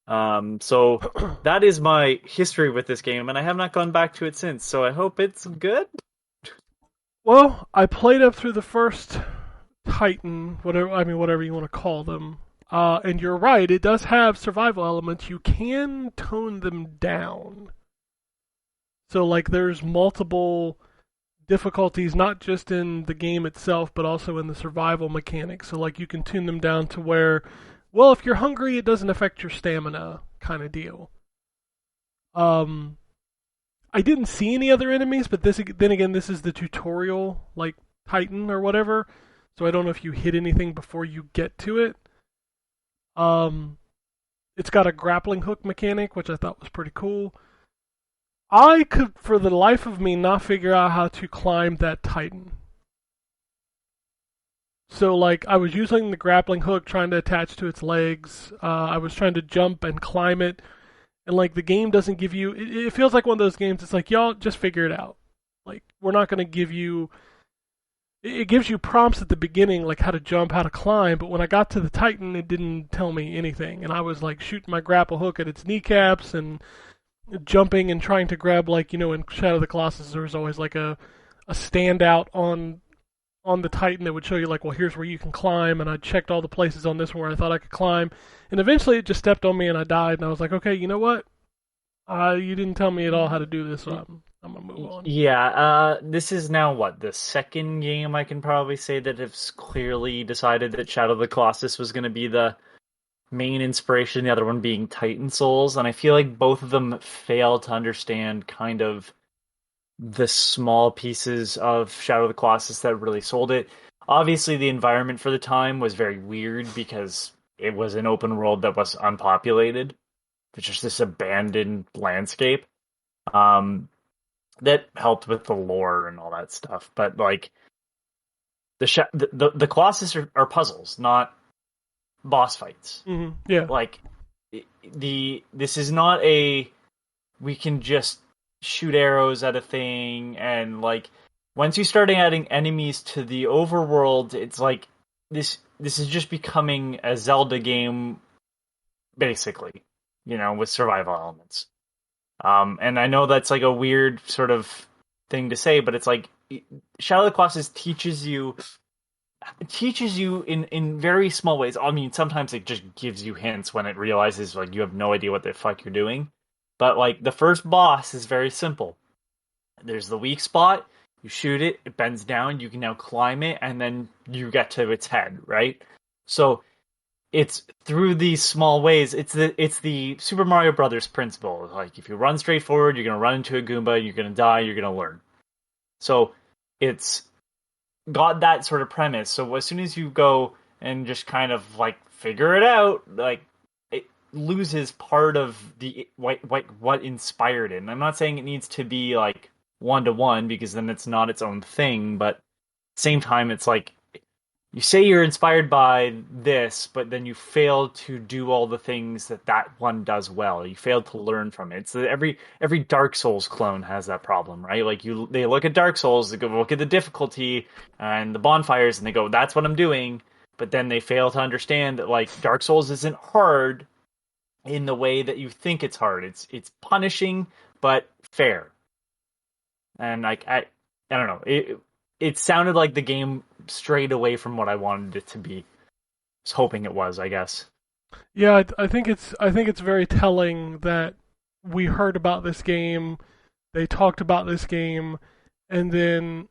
So that is my history with this game, and I have not gone back to it since, so I hope it's good.
Well, I played up through the first Titan, whatever you want to call them. And you're right, it does have survival elements. You can tone them down. So, like, there's multiple difficulties, not just in the game itself, but also in the survival mechanics. So, like, you can tune them down to where, well, if you're hungry, it doesn't affect your stamina, kind of deal. I didn't see any other enemies, but then again, this is the tutorial, like, Titan or whatever. So I don't know if you hit anything before you get to it. It's got a grappling hook mechanic, which I thought was pretty cool. I could, for the life of me, not figure out how to climb that Titan. So, like, I was using the grappling hook, trying to attach to its legs. I was trying to jump and climb it. And, like, the game doesn't give you... It feels like one of those games, it's like, y'all, just figure it out. Like, we're not going to give you... It gives you prompts at the beginning, like how to jump, how to climb, but when I got to the Titan, it didn't tell me anything. And I was like shooting my grapple hook at its kneecaps and jumping and trying to grab, like, you know, in Shadow of the Colossus, there was always like a standout on the Titan that would show you, like, well, here's where you can climb. And I checked all the places on this one where I thought I could climb. And eventually it just stepped on me and I died. And I was like, okay, you know what? You didn't tell me at all how to do this, so I'm gonna move on.
Yeah, this is now the second game I can probably say that has clearly decided that Shadow of the Colossus was going to be the main inspiration, the other one being Titan Souls, and I feel like both of them fail to understand kind of the small pieces of Shadow of the Colossus that really sold it. Obviously, the environment for the time was very weird because it was an open world that was unpopulated, which is this abandoned landscape. That helped with the lore and all that stuff, but like the Colossus are puzzles, not boss fights.
Mm-hmm. Yeah.
Like this is not a we can just shoot arrows at a thing, and like once you start adding enemies to the overworld, it's like this is just becoming a Zelda game basically, with survival elements. And I know that's like a weird sort of thing to say, but it's like Shadow of the Colossus teaches you in very small ways. I mean, sometimes it just gives you hints when it realizes like you have no idea what the fuck you're doing. But like the first boss is very simple. There's the weak spot, you shoot it, it bends down, you can now climb it, and then you get to its head, right? So it's through these small ways. It's the Super Mario Brothers principle. Like if you run straight forward, you're gonna run into a Goomba, you're gonna die, you're gonna learn. So it's got that sort of premise. So as soon as you go and just kind of like figure it out, like it loses part of the what inspired it. And I'm not saying it needs to be like 1-to-1 because then it's not its own thing, but at the same time it's like you say you're inspired by this, but then you fail to do all the things that one does well. You fail to learn from it. So every Dark Souls clone has that problem, right? Like they look at Dark Souls, they go look at the difficulty and the bonfires, and they go, "That's what I'm doing." But then they fail to understand that like Dark Souls isn't hard in the way that you think it's hard. It's punishing but fair. And like I don't know. It sounded like the game strayed away from what I wanted it to be. I was hoping it was, I guess.
Yeah, I think it's very telling that we heard about this game, they talked about this game, and then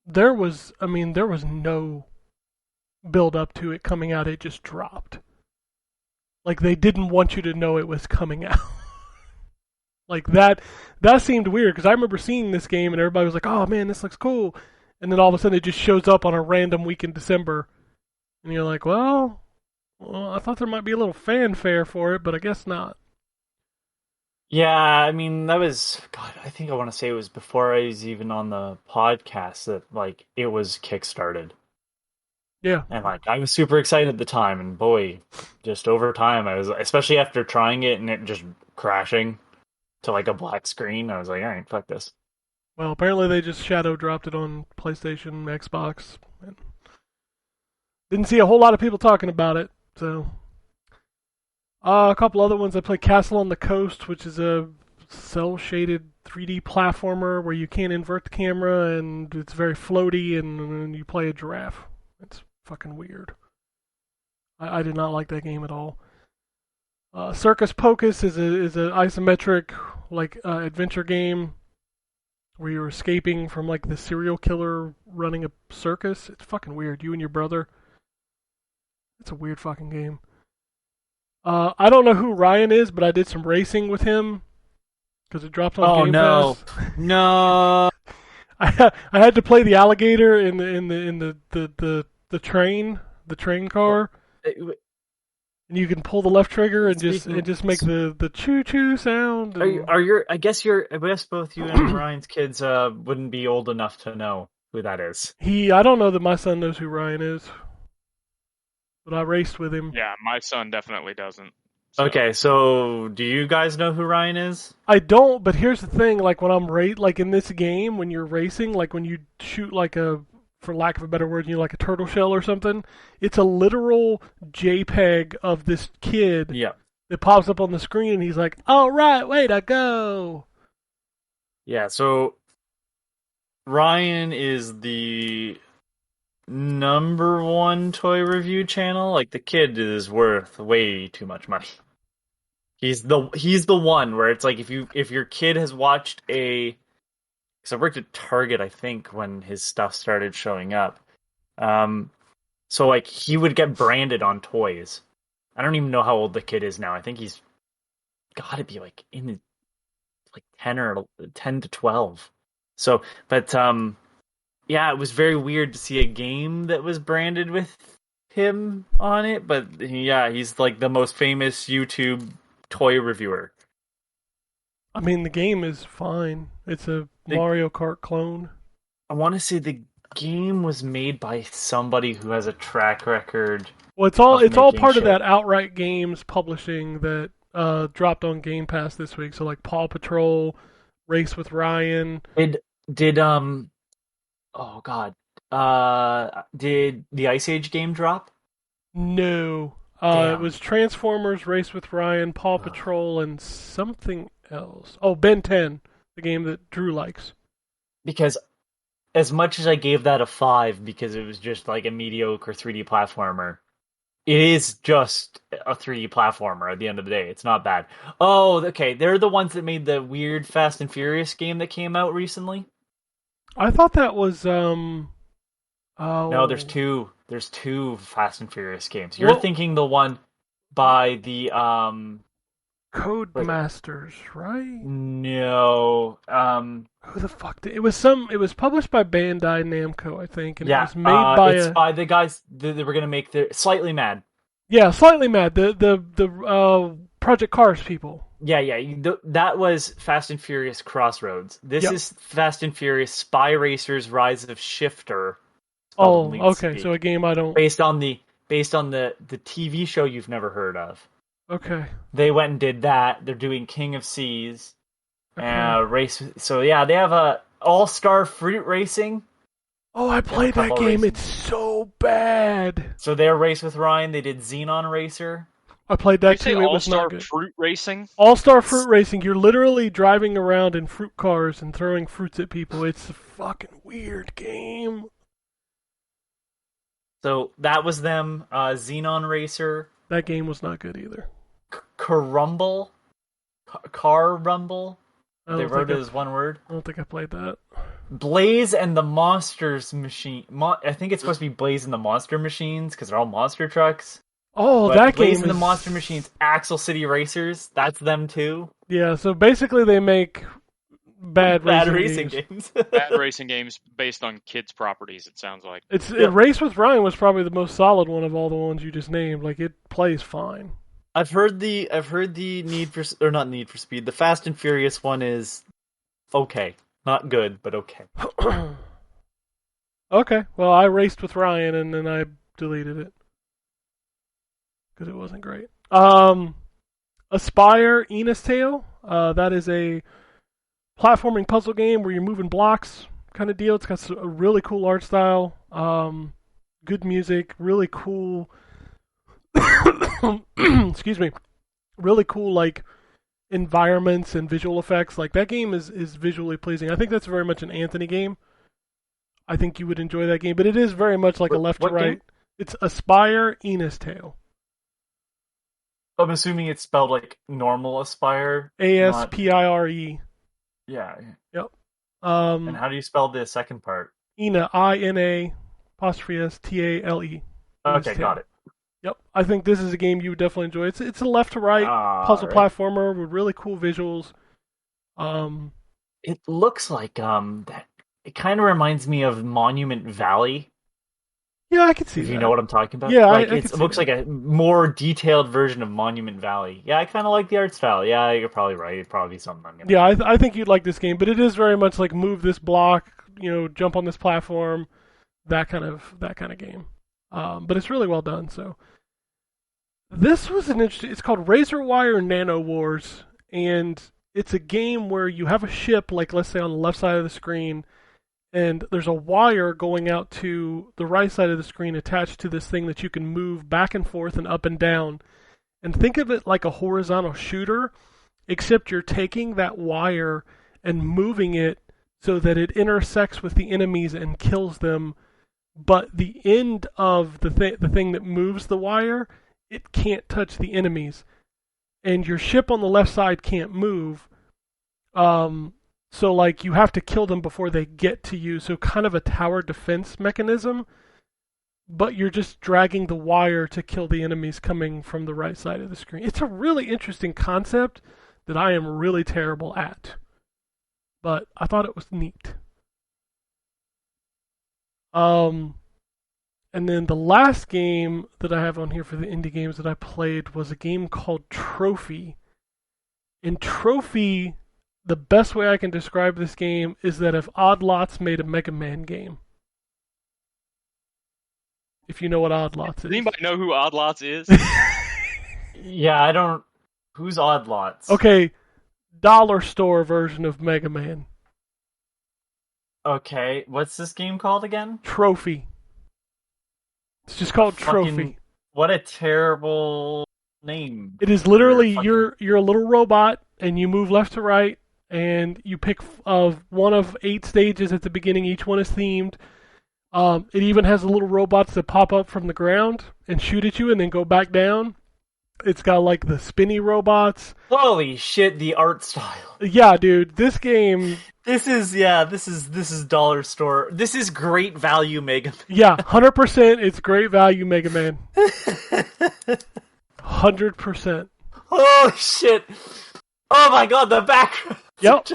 there was no build up to it coming out. It just dropped. Like they didn't want you to know it was coming out. Like that seemed weird because I remember seeing this game and everybody was like, "Oh man, this looks cool." And then all of a sudden it just shows up on a random week in December. And you're like, well, I thought there might be a little fanfare for it, but I guess not.
Yeah, I mean, that was, God, I think I want to say it was before I was even on the podcast that, like, it was kickstarted.
Yeah.
And, like, I was super excited at the time, and boy, just over time, I was, especially after trying it and it just crashing to, like, a black screen, I was like, all right, fuck this.
Well, apparently they just shadow dropped it on PlayStation, Xbox. And didn't see a whole lot of people talking about it. So, a couple other ones. I played Castle on the Coast, which is a cel-shaded 3D platformer where you can't invert the camera and it's very floaty and you play a giraffe. It's fucking weird. I did not like that game at all. Circus Pocus is an isometric adventure game where you're escaping from like the serial killer running a circus. It's fucking weird. You and your brother. It's a weird fucking game. I don't know who Ryan is, but I did some racing with him because it dropped on Game Pass.
No.
I had to play the alligator in the train car. And you can pull the left trigger and just make the choo choo sound. And...
I guess both you and Ryan's kids wouldn't be old enough to know who that is.
I don't know that my son knows who Ryan is, but I raced with him.
Yeah, my son definitely doesn't. So.
Okay, so do you guys know who Ryan is?
I don't, but here's the thing: like when I'm like in this game, when you're racing, like when you shoot like for lack of a better word, like a turtle shell or something, it's a literal JPEG of this kid that pops up on the screen, and he's like, "All right, way to go!"
Yeah, so Ryan is the #1 toy review channel. Like the kid is worth way too much money. He's the one where it's like if your kid has watched a because I worked at Target, I think, when his stuff started showing up. So like he would get branded on toys. I don't even know how old the kid is now. I think he's got to be like in like 10 to 12. So, but yeah, it was very weird to see a game that was branded with him on it. But yeah, he's like the most famous YouTube toy reviewer.
I mean, the game is fine. It's a Mario Kart clone.
I want to say the game was made by somebody who has a track record.
Well, it's all part of that Outright Games publishing that dropped on Game Pass this week. So like Paw Patrol, Race with Ryan.
Did oh god. Did the Ice Age game drop?
No. It was Transformers, Race with Ryan, Paw Patrol, and something else. Oh, Ben 10, the game that Drew likes.
Because as much as I gave that a 5 because it was just like a mediocre 3D platformer, it is just a 3D platformer at the end of the day. It's not bad. Oh, okay. They're the ones that made the weird Fast and Furious game that came out recently?
I thought that was
No, there's two. There's two Fast and Furious games. You're thinking the one by the
Codemasters, right?
No.
Who the fuck did it was published by Bandai Namco, I think, and it was made
by the guys that were gonna make the Slightly Mad.
Yeah, Slightly Mad, the Project Cars people.
Yeah. That was Fast and Furious Crossroads. This is Fast and Furious Spy Racers Rise of Shifter.
Oh, okay. So a game I don't
based on the TV show you've never heard of.
Okay.
They went and did that. They're doing King of Seas. Race. So yeah, they have a All-Star Fruit Racing.
Oh, I played that game.
Racing.
It's so bad.
So they're Race with Ryan. They did Xenon Racer.
I played that too. It was not good.
All-Star Fruit Racing?
All-Star Fruit Racing. You're literally driving around in fruit cars and throwing fruits at people. It's a fucking weird game.
So that was them. Xenon Racer.
That game was not good either.
Car Rumble. They wrote it as one word.
I don't think I played that.
Blaze and the Monsters Machine. I think it's supposed to be Blaze and the Monster Machines because they're all monster trucks.
Oh,
but
that
Blaze
game
and the Monster Machines, Axle City Racers. That's them too.
Yeah, so basically they make bad racing
games.
Bad racing games based on kids' properties, it sounds like.
Race with Ryan was probably the most solid one of all the ones you just named. Like, it plays fine.
I've heard the the Fast and Furious one is okay. Not good, but okay.
Okay, well, I raced with Ryan and then I deleted it. Because it wasn't great. Aspire Ena's Tale. That is a platforming puzzle game where you're moving blocks kind of deal. It's got a really cool art style, good music, really cool. Excuse me, really cool like environments and visual effects. Like that game is visually pleasing. I think that's very much an Anthony game. I think you would enjoy that game, but it is very much like a left to right. Game? It's Aspire Ena's Tale.
I'm assuming it's spelled like normal Aspire.
Aspire.
Yeah.
Yep.
And how do you spell the second part?
Ina, I-N-A, apostrophe S-T-A-L-E.
Okay, got it.
Yep. I think this is a game you would definitely enjoy. It's a left to right puzzle platformer with really cool visuals.
It looks like that. It kind of reminds me of Monument Valley.
Yeah, I can see
that.
If
you know what I'm talking about?
Yeah,
like,
it
looks like a more detailed version of Monument Valley. Yeah, I kind of like the art style. Yeah, you're probably right. It'd probably be something I'm gonna.
Yeah, I think you'd like this game, but it is very much like move this block, jump on this platform, that kind of game. But it's really well done. So this was an interesting. It's called Razor Wire Nano Wars, and it's a game where you have a ship, like let's say on the left side of the screen. And there's a wire going out to the right side of the screen attached to this thing that you can move back and forth and up and down. And think of it like a horizontal shooter, except you're taking that wire and moving it so that it intersects with the enemies and kills them. But the end of the thing that moves the wire, it can't touch the enemies. And your ship on the left side can't move. So, like, you have to kill them before they get to you. So, kind of a tower defense mechanism. But you're just dragging the wire to kill the enemies coming from the right side of the screen. It's a really interesting concept that I am really terrible at. But I thought it was neat. And then the last game that I have on here for the indie games that I played was a game called Trophy. In Trophy, the best way I can describe this game is that if Odd Lots made a Mega Man game. If you know what Odd Lots is.
Does anybody know who Odd Lots is?
Yeah, I don't. Who's Odd Lots?
Okay, dollar store version of Mega Man.
Okay, what's this game called again?
Trophy. It's just called Trophy.
What a terrible name.
It is literally you're a little robot and you move left to right and you pick one of 8 stages at the beginning. Each one is themed. It even has the little robots that pop up from the ground and shoot at you and then go back down. It's got like the spinny robots.
Holy shit, the art style.
Yeah, dude, this game.
This is dollar store. This is great value Mega Man.
Yeah, 100%. It's great value Mega Man. 100%.
Oh shit! Oh my god, the background.
Yep.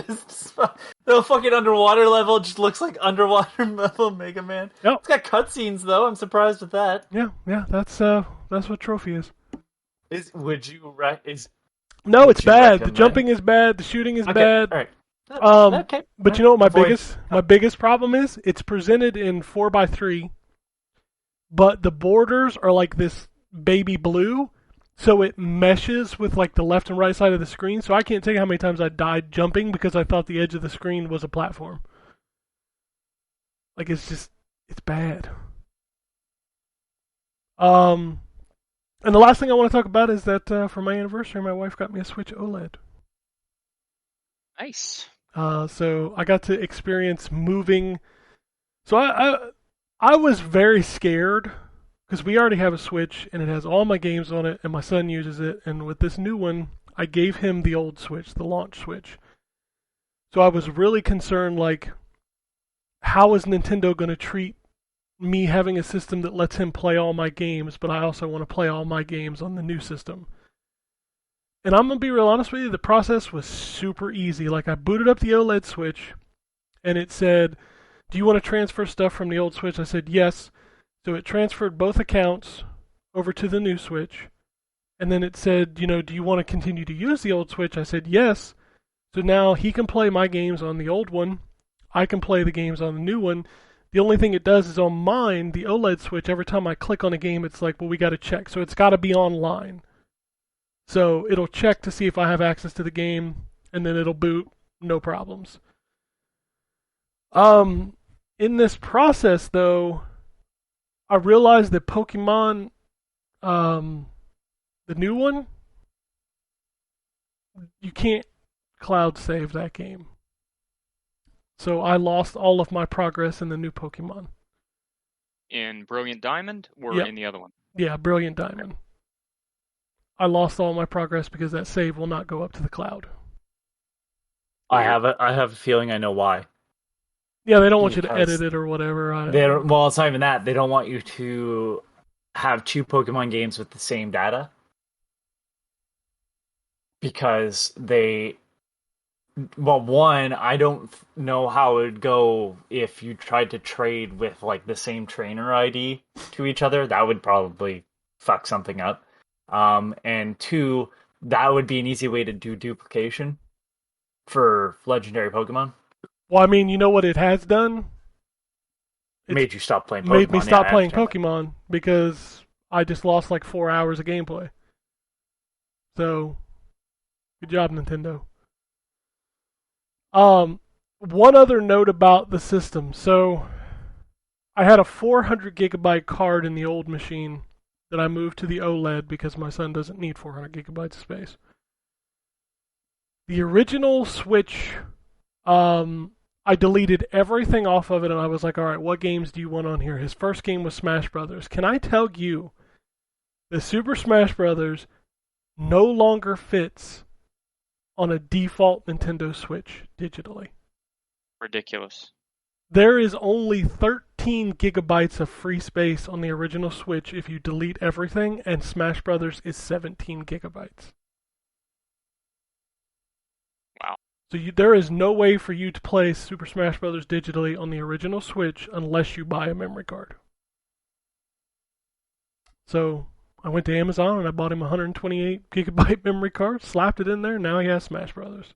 The fucking underwater level just looks like underwater level Mega Man.
Yep.
It's got cutscenes though. I'm surprised with that.
Yeah. That's what Trophy is.
No,
it's bad. The jumping is bad. The shooting is bad.
All right.
Okay. But you know what my biggest problem is? It's presented in 4:3, but the borders are like this baby blue, so it meshes with like the left and right side of the screen. So I can't tell you how many times I died jumping because I thought the edge of the screen was a platform. Like it's bad. And the last thing I want to talk about is that for my anniversary, my wife got me a Switch OLED.
Nice.
So I got to experience moving. So I was very scared because we already have a Switch and it has all my games on it and my son uses it. And with this new one, I gave him the old Switch, the launch Switch. So I was really concerned, like, how is Nintendo going to treat me having a system that lets him play all my games, but I also want to play all my games on the new system. And I'm going to be real honest with you, the process was super easy. Like, I booted up the OLED Switch, and it said, do you want to transfer stuff from the old Switch? I said, yes. So it transferred both accounts over to the new Switch. And then it said, do you want to continue to use the old Switch? I said, yes. So now he can play my games on the old one. I can play the games on the new one. The only thing it does is on mine, the OLED Switch, every time I click on a game, it's like, well, we got to check. So it's got to be online. So it'll check to see if I have access to the game, and then it'll boot, no problems. In this process, though, I realized that Pokemon, the new one, you can't cloud save that game. So I lost all of my progress in the new Pokemon.
In Brilliant Diamond or
Yep.
in the other one?
Yeah, Brilliant Diamond. I lost all my progress because that save will not go up to the cloud.
I have a feeling I know why.
Yeah, they don't want you to edit it or whatever.
Well, it's not even that. They don't want you to have 2 Pokemon games with the same data. Because one, I don't know how it would go if you tried to trade with like the same trainer ID to each other. That would probably fuck something up. And 2, that would be an easy way to do duplication for legendary Pokemon.
Well, I mean, you know what it has done?
It made you stop playing Pokemon.
Made me stop playing Pokemon because I just lost like 4 hours of gameplay. So, good job, Nintendo. One other note about the system. So, I had a 400 gigabyte card in the old machine that I moved to the OLED because my son doesn't need 400 gigabytes of space. The original Switch, I deleted everything off of it and I was like, all right, what games do you want on here? His first game was Smash Brothers. Can I tell you that Super Smash Brothers no longer fits on a default Nintendo Switch digitally?
Ridiculous.
There is only 13 gigabytes of free space on the original Switch if you delete everything, and Smash Brothers is 17 gigabytes.
Wow.
So there is no way for you to play Super Smash Brothers digitally on the original Switch unless you buy a memory card. So I went to Amazon and I bought him a 128 gigabyte memory card, slapped it in there, now he has Smash Brothers.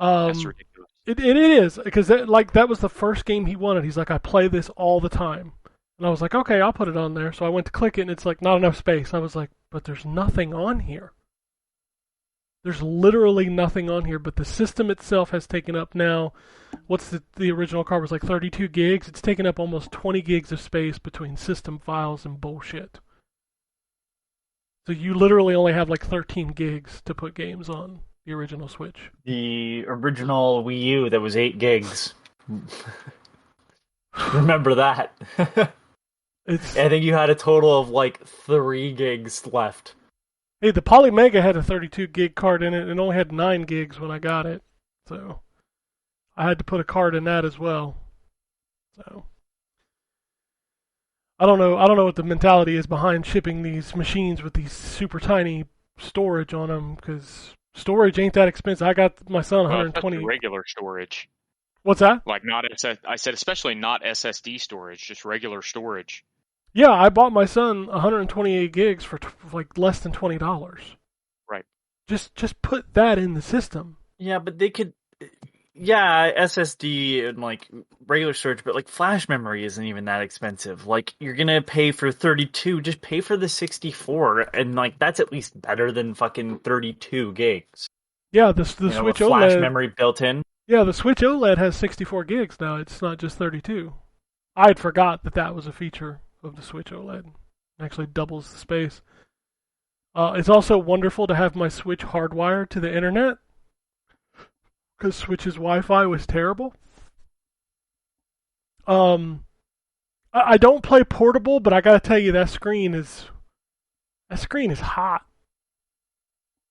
That's ridiculous.
It is, because that was the first game he wanted. He's like, I play this all the time. And I was like, okay, I'll put it on there. So I went to click it, and it's like, not enough space. I was like, but there's nothing on here. There's literally nothing on here, but the system itself has taken up now, what's the original card was like 32 gigs. It's taken up almost 20 gigs of space between system files and bullshit. So you literally only have like 13 gigs to put games on the original Switch.
The original Wii U, that was 8 gigs. Remember that. I think you had a total of like 3 gigs left.
Hey, the Polymega had a 32 gig card in it and only had 9 gigs when I got it. So I had to put a card in that as well. So I don't know what the mentality is behind shipping these machines with these super tiny storage on them, because storage ain't that expensive. I got my son 120.
Regular storage.
What's that?
Like I said especially not SSD storage, just regular storage.
Yeah, I bought my son 128 gigs for like less than $20.
Right.
Just put that in the system.
Yeah, but they could. Yeah, SSD and like regular storage, but like flash memory isn't even that expensive. Like you're gonna pay for 32, just pay for the 64, and like that's at least better than fucking 32 gigs.
Yeah, the Switch
with
OLED
flash memory built in.
Yeah, the Switch OLED has 64 gigs now. It's not just 32. I had forgot that was a feature of the Switch OLED. It actually doubles the space. It's also wonderful to have my Switch hardwired to the internet, because Switch's Wi-Fi was terrible. I don't play portable, but I gotta tell you, that screen is hot.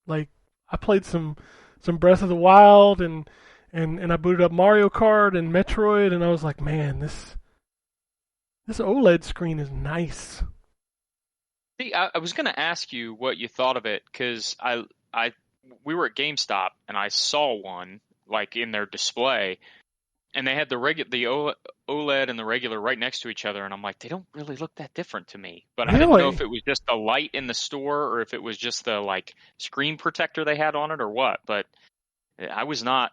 Like, I played some Breath of the Wild and I booted up Mario Kart and Metroid, and I was like, man, this OLED screen is nice.
See, I was going to ask you what you thought of it, because we were at GameStop and I saw one like in their display, and they had the OLED and the regular right next to each other, and I'm like, they don't really look that different to me. But
Really?
I didn't know if it was just the light in the store or if it was just the like screen protector they had on it or what. But I was not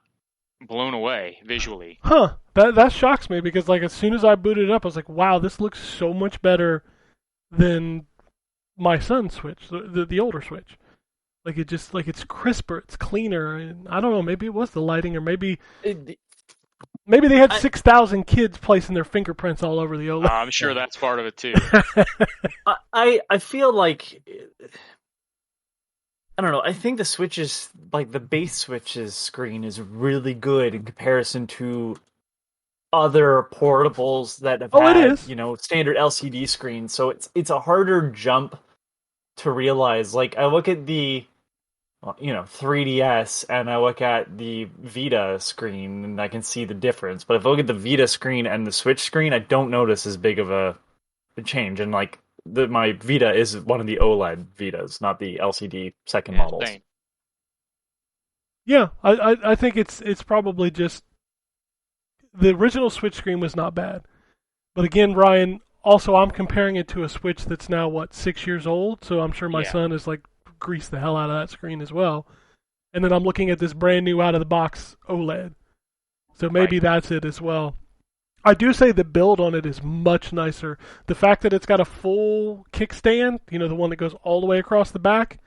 blown away visually.
Huh. That shocks me, because like as soon as I booted it up, I was like, wow, this looks so much better than my son's Switch, the older Switch. Like it just it's crisper, it's cleaner. And I don't know, maybe it was the lighting, or maybe they had 6,000 kids placing their fingerprints all over the OLED.
I'm sure that's part of it too.
I feel like, I don't know, I think the Switch's, like the base Switch's screen is really good in comparison to other portables that have had,
it is.
Standard LCD screens. So it's a harder jump to realize. Like I look at the 3DS and I look at the Vita screen and I can see the difference. But if I look at the Vita screen and the Switch screen, I don't notice as big of a change. And like my Vita is one of the OLED Vitas, not the LCD second models.
Same.
Yeah, I think it's probably just the original Switch screen was not bad. But again, Ryan, also I'm comparing it to a Switch that's now 6 years old, so I'm sure my son is like greased the hell out of that screen as well. And then I'm looking at this brand new out of the box OLED. So maybe that's it as well. I do say the build on it is much nicer. The fact that it's got a full kickstand, the one that goes all the way across the back.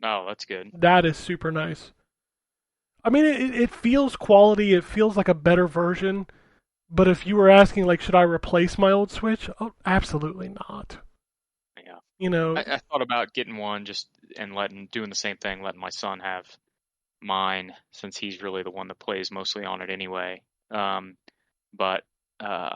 Oh, that's good.
That is super nice. I mean, it feels quality. It feels like a better version. But if you were asking, like, should I replace my old Switch? Oh, absolutely not.
Yeah. I thought about getting one and doing the same thing, letting my son have mine, since he's really the one that plays mostly on it anyway. But I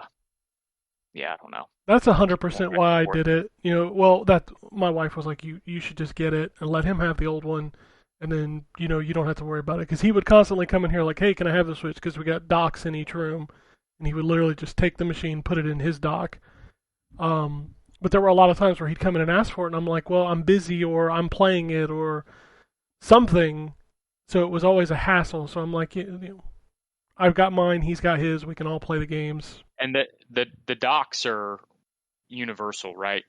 don't know.
That's 100% why I did it. That my wife was like, you should just get it and let him have the old one, And then, you don't have to worry about it. Because he would constantly come in here like, hey, can I have the Switch? Because we got docks in each room. And he would literally just take the machine, put it in his dock. But there were a lot of times where he'd come in and ask for it, and I'm like, well, I'm busy, or I'm playing it, or something. So it was always a hassle. So I'm like, I've got mine, he's got his, we can all play the games.
And the docks are universal, right?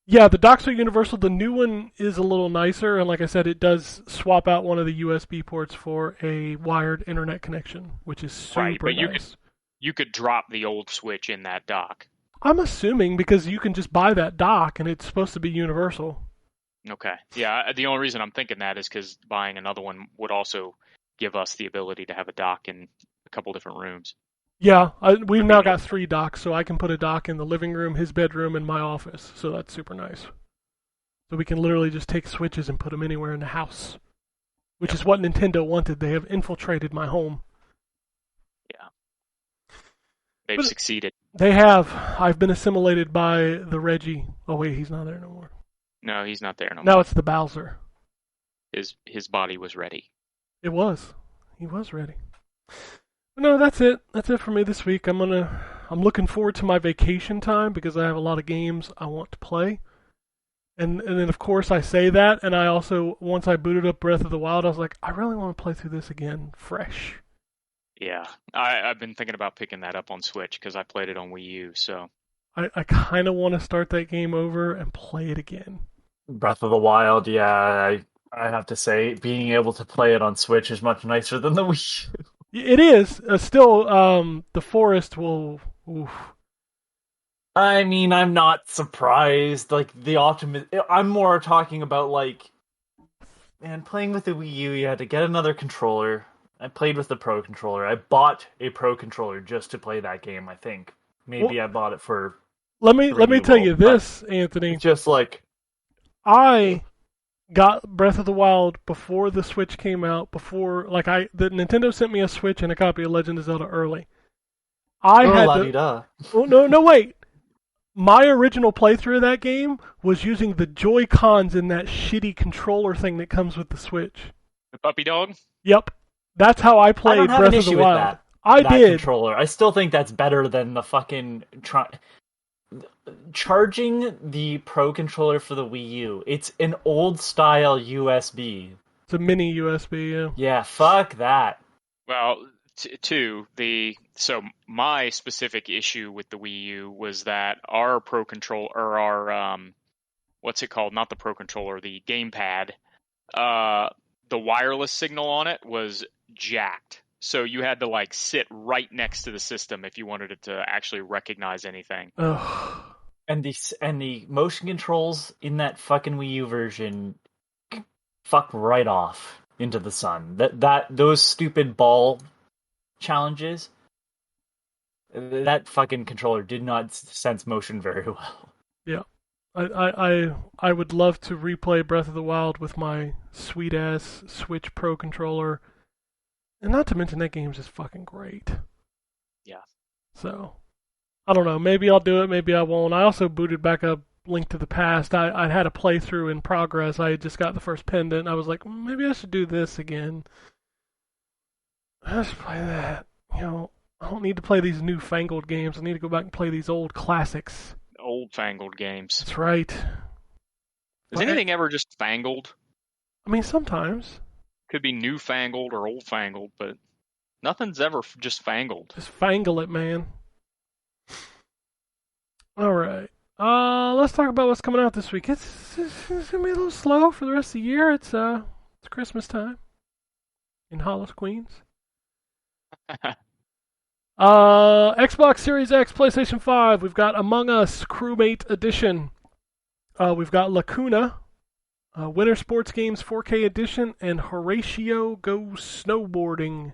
Yeah, the docks are universal. The new one is a little nicer, and like I said, it does swap out one of the USB ports for a wired internet connection, which is super
right, but
nice.
You could drop the old Switch in that dock.
I'm assuming because you can just buy that dock, and it's supposed to be universal.
Okay. Yeah, the only reason I'm thinking that is because buying another one would also give us the ability to have a dock in a couple different rooms.
Yeah, we've now got 3 docks, so I can put a dock in the living room, his bedroom, and my office. So that's super nice. So we can literally just take Switches and put them anywhere in the house, which is what Nintendo wanted. They have infiltrated my home.
Yeah. They've succeeded.
They have. I've been assimilated by the Reggie. Oh, wait, he's not there no more.
No, he's not there no more.
Now it's the Bowser.
His body was ready.
It was. He was ready. No, that's it. That's it for me this week. I'm looking forward to my vacation time because I have a lot of games I want to play. And then of course I say that, and I also, once I booted up Breath of the Wild, I was like, I really want to play through this again, fresh.
Yeah, I've been thinking about picking that up on Switch because I played it on Wii U, so...
I kind of want to start that game over and play it again.
Breath of the Wild, yeah, I have to say, being able to play it on Switch is much nicer than the Wii U.
It is. Still, the forest will... Oof.
I mean, I'm not surprised. Like, I'm more talking about, like... Man, playing with the Wii U, you had to get another controller. I played with the Pro Controller. I bought a Pro Controller just to play that game, I think. Maybe I bought it for...
Let me tell you this, Anthony.
Just like...
I got Breath of the Wild before the Switch came out, the Nintendo sent me a Switch and a copy of Legend of Zelda early. No, wait. My original playthrough of that game was using the Joy-Cons in that shitty controller thing that comes with the Switch.
The puppy dog?
Yep. That's how I played Breath of the Wild. I did.
Controller. I still think that's better than the fucking... Charging the Pro Controller for the Wii U. It's an old-style USB.
It's a mini USB, yeah.
Yeah, fuck that.
Well, so my specific issue with the Wii U was that our Pro Controller, or our, what's it called? Not the Pro Controller, the gamepad, the wireless signal on it was jacked. So you had to, sit right next to the system if you wanted it to actually recognize anything.
Ugh.
And the motion controls in that fucking Wii U version fuck right off into the sun. Those stupid ball challenges, that fucking controller did not sense motion very well.
Yeah. I would love to replay Breath of the Wild with my sweet ass Switch Pro Controller. And not to mention that game's just fucking great.
Yeah.
So, I don't know. Maybe I'll do it. Maybe I won't. I also booted back up Link to the Past. I had a playthrough in progress. I had just got the first pendant. I was like, maybe I should do this again. Let's play that. I don't need to play these newfangled games. I need to go back and play these old classics.
Old-fangled games.
That's right.
Is anything ever just fangled?
I mean, sometimes.
Could be newfangled or old-fangled, but nothing's ever just fangled.
Just fangle it, man. All right. Let's talk about what's coming out this week. It's going to be a little slow for the rest of the year. It's Christmas time in Hollis, Queens. Xbox Series X, PlayStation 5. We've got Among Us Crewmate Edition. We've got Lacuna. Winter Sports Games 4K Edition, and Horatio Goes Snowboarding.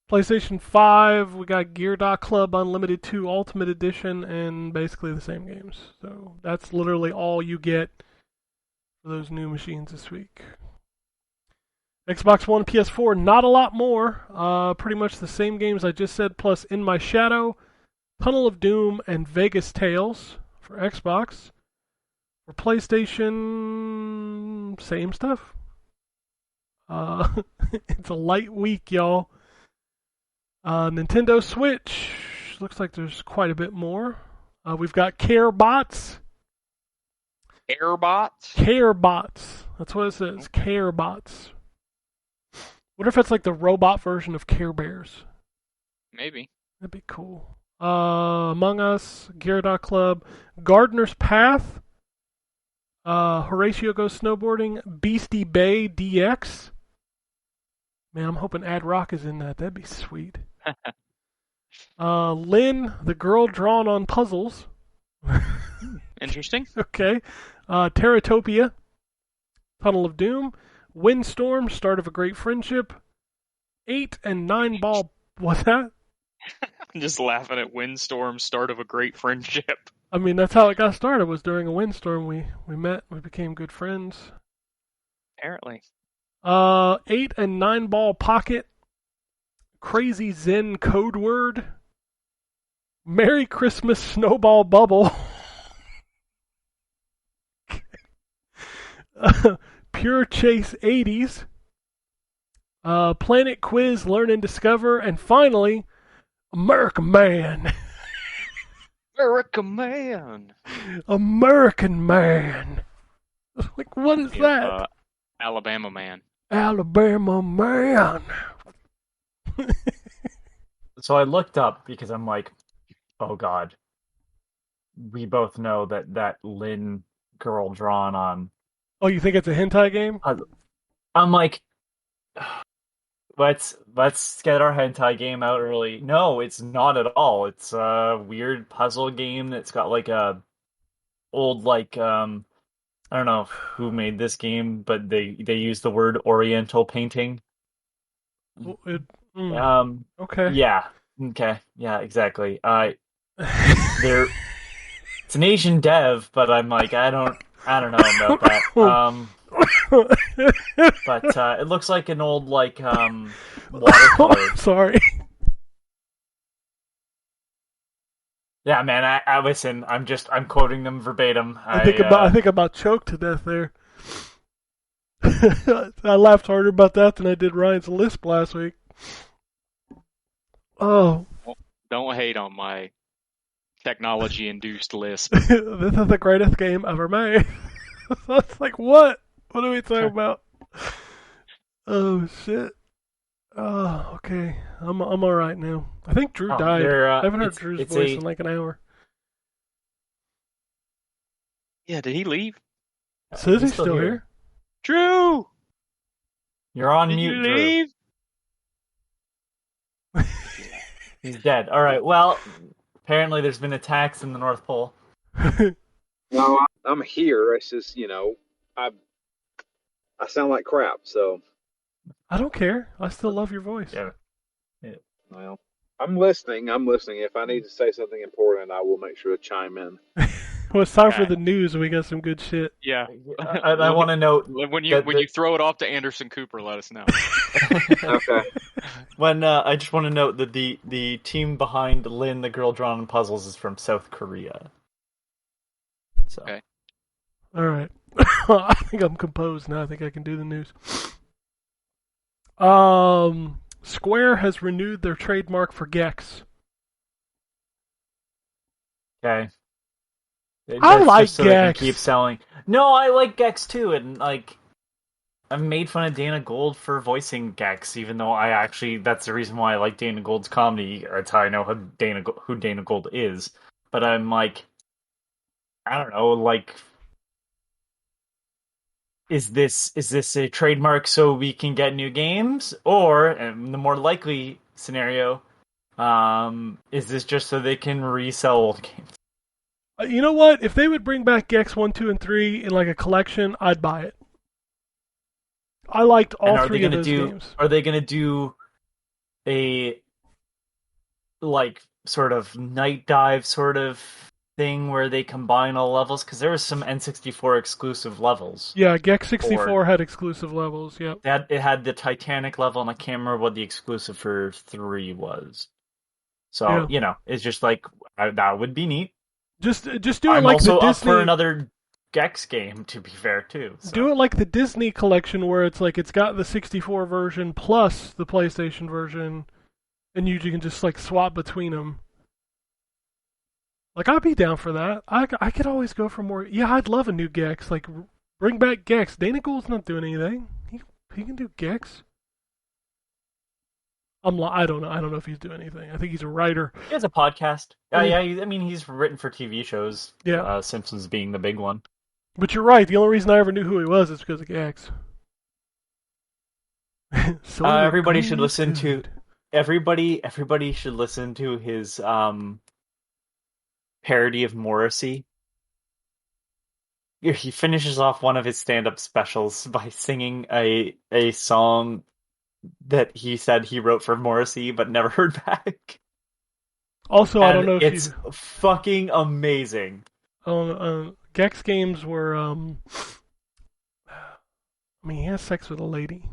PlayStation 5, we got Gear.Club Unlimited 2 Ultimate Edition, and basically the same games. So that's literally all you get for those new machines this week. Xbox One, PS4, not a lot more. Pretty much the same games I just said, plus In My Shadow, Tunnel of Doom, and Vegas Tales for Xbox. For PlayStation, same stuff. It's a light week, y'all. Nintendo Switch, looks like there's quite a bit more. We've got CareBots.
Airbots?
CareBots. That's what it says. CareBots. What if it's like the robot version of Care Bears?
Maybe.
That'd be cool. Among Us, Gyarados Club, Gardener's Path, Horatio Goes Snowboarding, Beastie Bay DX. Man, I'm hoping Ad Rock is in that. That'd be sweet. Lynn, the girl drawn on puzzles.
Interesting.
Okay. Terratopia, Tunnel of Doom, Windstorm, Start of a Great Friendship, 8 and 9 ball. What's that?
I'm just laughing at Windstorm, Start of a Great Friendship.
I mean, that's how it got started, was during a windstorm. We met, we became good friends.
Apparently.
8 and 9 ball pocket, Crazy Zen code word, Merry Christmas Snowball Bubble, Pure Chase 80s, Planet Quiz Learn and Discover, and finally, American Man.
American Man.
American Man. Like, what is that?
Alabama Man.
Alabama Man.
So I looked up because I'm like, oh god. We both know that Lynn girl drawn on.
Oh, you think it's a hentai game?
I'm like, let's get our hentai game out early. No, it's not at all. It's a weird puzzle game that's got like a old I don't know who made this game, but they use the word Oriental painting.
Okay.
Yeah. Okay. Yeah. Exactly. It's an Asian dev, but I'm like, I don't know about that. But it looks like an old watercolor.
Sorry.
Yeah, man. I listen. I'm quoting them verbatim.
I think I about choked to death there. I laughed harder about that than I did Ryan's lisp last week. Oh.
Don't hate on my technology-induced lisp.
This is the greatest game ever made. It's like, what? What are we talking about? Oh, shit. Oh, okay. I'm all right now. I think Drew died. I haven't heard Drew's voice in like an hour.
Yeah, did he leave?
Says he's still here.
Drew!
You're on
Did
mute,
you
Drew.
leave?
He's dead. All right. Well, apparently there's been attacks in the North Pole.
No, I'm here. It's just, I sound like crap, so.
I don't care. I still love your voice.
Yeah.
Well, I'm listening. If I need to say something important, I will make sure to chime in.
Well, it's time for the news, and we got some good shit.
Yeah.
I want to note
when you throw it off to Anderson Cooper, let us know.
Okay.
I just want to note that the team behind Lynn, the girl drawn in puzzles, is from South Korea. So.
Okay.
All right. I think I'm composed now. I think I can do the news. Square has renewed their trademark for Gex.
Okay.
I like
so they can
Gex.
keep selling. No, I like Gex too, and I've made fun of Dana Gould for voicing Gex, even though that's the reason why I like Dana Gould's comedy. That's how I know who Dana Gould is. But I'm like, I don't know, is this a trademark so we can get new games, or, and the more likely scenario, is this just so they can resell old games?
You know what? If they would bring back Gex 1, 2, and 3 in like a collection, I'd buy it. I liked all three of those games.
Are they going to do a sort of night dive sort of thing where they combine all levels? Because there was some N64 exclusive levels.
Yeah, Gex 64 had exclusive levels. Yep.
It had the Titanic level, and I can't remember what the exclusive for 3 was. So it's just that would be neat.
Just do it
I'm
like
also
the
up
Disney.
for another Gex game, to be fair, too. So.
Do it like the Disney collection, where it's like it's got the 64 version plus the PlayStation version, and you can just like swap between them. Like, I'd be down for that. I could always go for more. Yeah, I'd love a new Gex. Like, bring back Gex. Dana Gould's not doing anything. He can do Gex. I don't know. I don't know if he's doing anything. I think he's a writer.
He has a podcast. Yeah. I mean, he's written for TV shows.
Yeah.
Simpsons being the big one.
But you're right. The only reason I ever knew who he was is because of Gex. So
everybody should listen to. Everybody should listen to his parody of Morrissey. He finishes off one of his stand-up specials by singing a song that he said he wrote for Morrissey but never heard back.
Also, I don't know if
it's fucking amazing.
Gex games were I mean, he has sex with a lady.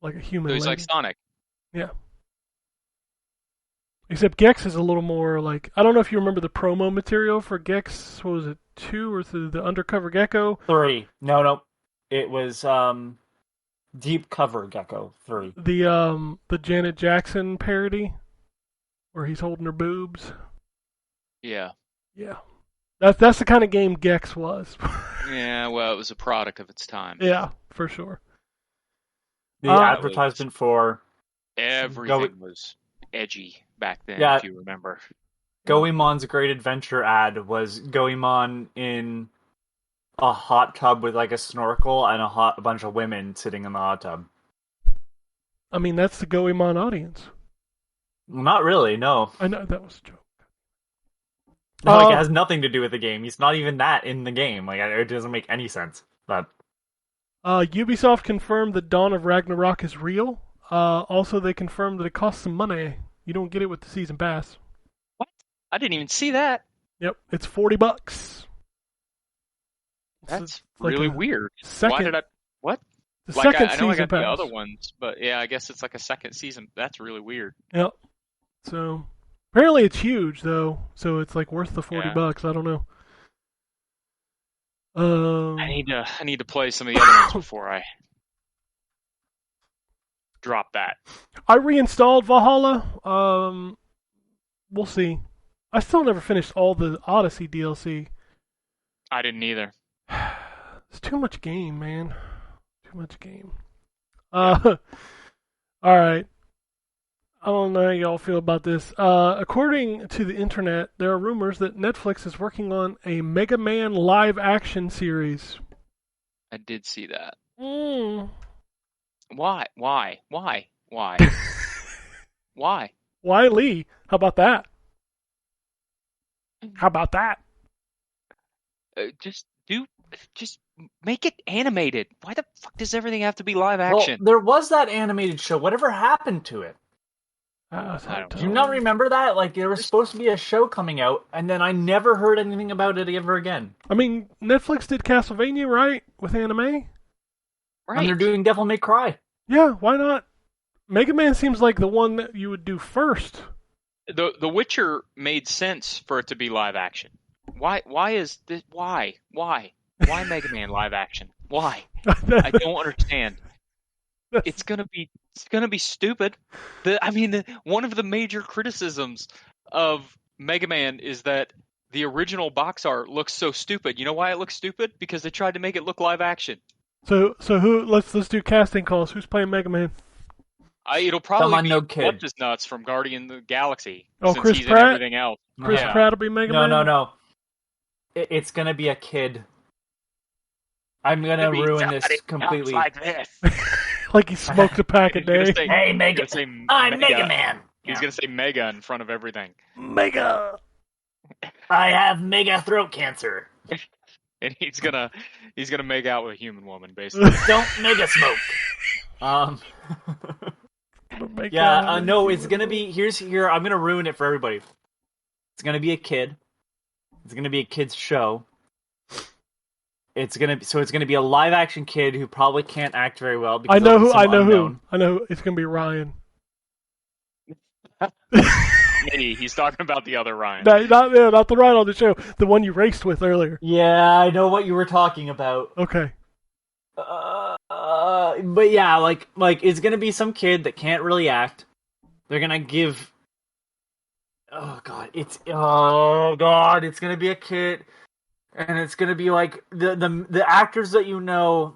Like a human
So he's
lady.
like Sonic.
Yeah. Except Gex is a little more like, I don't know if you remember the promo material for Gex. What was it, 2 or the Undercover Gecko?
3. No. It was Deep Cover Gecko 3.
The Janet Jackson parody where he's holding her boobs.
Yeah.
Yeah. That's the kind of game Gex was.
Yeah, well, it was a product of its time.
Yeah, for sure.
The advertisement for
everything was edgy back then, if you remember.
Goemon's Great Adventure ad was Goemon in a hot tub with like a snorkel and a bunch of women sitting in the hot tub.
I mean, that's the Goemon audience.
Not really, no.
I know, that was a joke.
Like, it has nothing to do with the game. He's not even that in the game. Like, it doesn't make any sense. But
Ubisoft confirmed that Dawn of Ragnarok is real. Also, they confirmed that it costs some money. You don't get it with the season pass.
What? I didn't even see that.
Yep, it's $40.
That's really weird.
Why did
I? What?
The
like,
second
I know I
season
got the
pass.
other ones, but yeah, I guess it's like a second season. That's really weird.
Yep. So apparently it's huge though, so it's like worth the $40. I don't know.
I need to play some of the other ones before I drop that.
I reinstalled Valhalla. We'll see. I still never finished all the Odyssey DLC.
I didn't either.
It's too much game, man. Too much game. All right. I don't know how y'all feel about this. According to the internet, there are rumors that Netflix is working on a Mega Man live-action series.
I did see that.
Why?
Why?
Why, Lee? How about that?
Just make it animated. Why the fuck does everything have to be live action?
Well, there was that animated show. Whatever happened to it? Do you not remember that? Like, there was supposed to be a show coming out, and then I never heard anything about it ever again.
I mean, Netflix did Castlevania, right? With anime?
Right.
And they're doing Devil May Cry.
Yeah, why not? Mega Man seems like the one that you would do first.
The Witcher made sense for it to be live action. Why is this? Why Mega Man live action? Why? I don't understand. It's gonna be stupid. One of the major criticisms of Mega Man is that the original box art looks so stupid. You know why it looks stupid? Because they tried to make it look live action.
So who? Let's do casting calls. Who's playing Mega Man?
It'll probably be
kid.
What's his nuts from Guardian of the Galaxy.
Oh,
since
Chris
he's
Pratt?
In everything else.
Chris Pratt will be Mega Man?
No. It's gonna be a kid. I'm gonna ruin this completely.
Like this.
Like he smoked a pack a day.
Hey, Mega! I'm Mega Man!
He's gonna say Mega in front of everything.
Mega!
I have mega throat cancer.
And he's gonna make out with a human woman, basically.
Don't mega smoke. No, it's gonna be here. I'm gonna ruin it for everybody. It's gonna be a kid. It's gonna be a kid's show. It's gonna be a live action kid who probably can't act very well.
I know who. It's gonna be Ryan.
me. He's talking about the other Ryan.
Not the Ryan on the show. The one you raced with earlier.
Yeah, I know what you were talking about.
Okay.
But yeah, like it's gonna be some kid that can't really act. They're gonna give. Oh god, it's gonna be a kid, and it's gonna be like the actors that you know.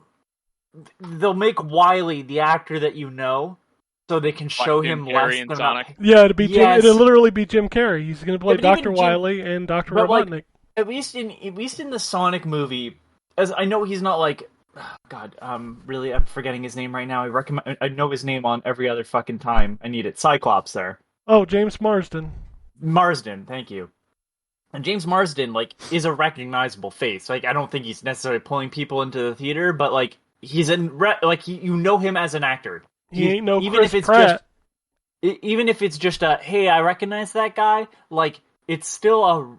They'll make Wily the actor that you know, so they can show him less than
Sonic.
Yeah, it'll be
Yes.
it'll literally be Jim Carrey. He's going to play
Yeah, but
Dr.
even Jim-
Wily and Dr.
but, like,
Robotnik.
at least in the Sonic movie, as I know he's not like. God, really, I'm forgetting his name right now. I know his name on every other fucking time. I need it. Cyclops there.
Oh, James Marsden.
Marsden, thank you. And James Marsden, like, is a recognizable face. Like, I don't think he's necessarily pulling people into the theater, but like, he's you know him as an actor.
He ain't no
even
Chris
if it's
Pratt.
even if it's just a hey, I recognize that guy. Like, it's still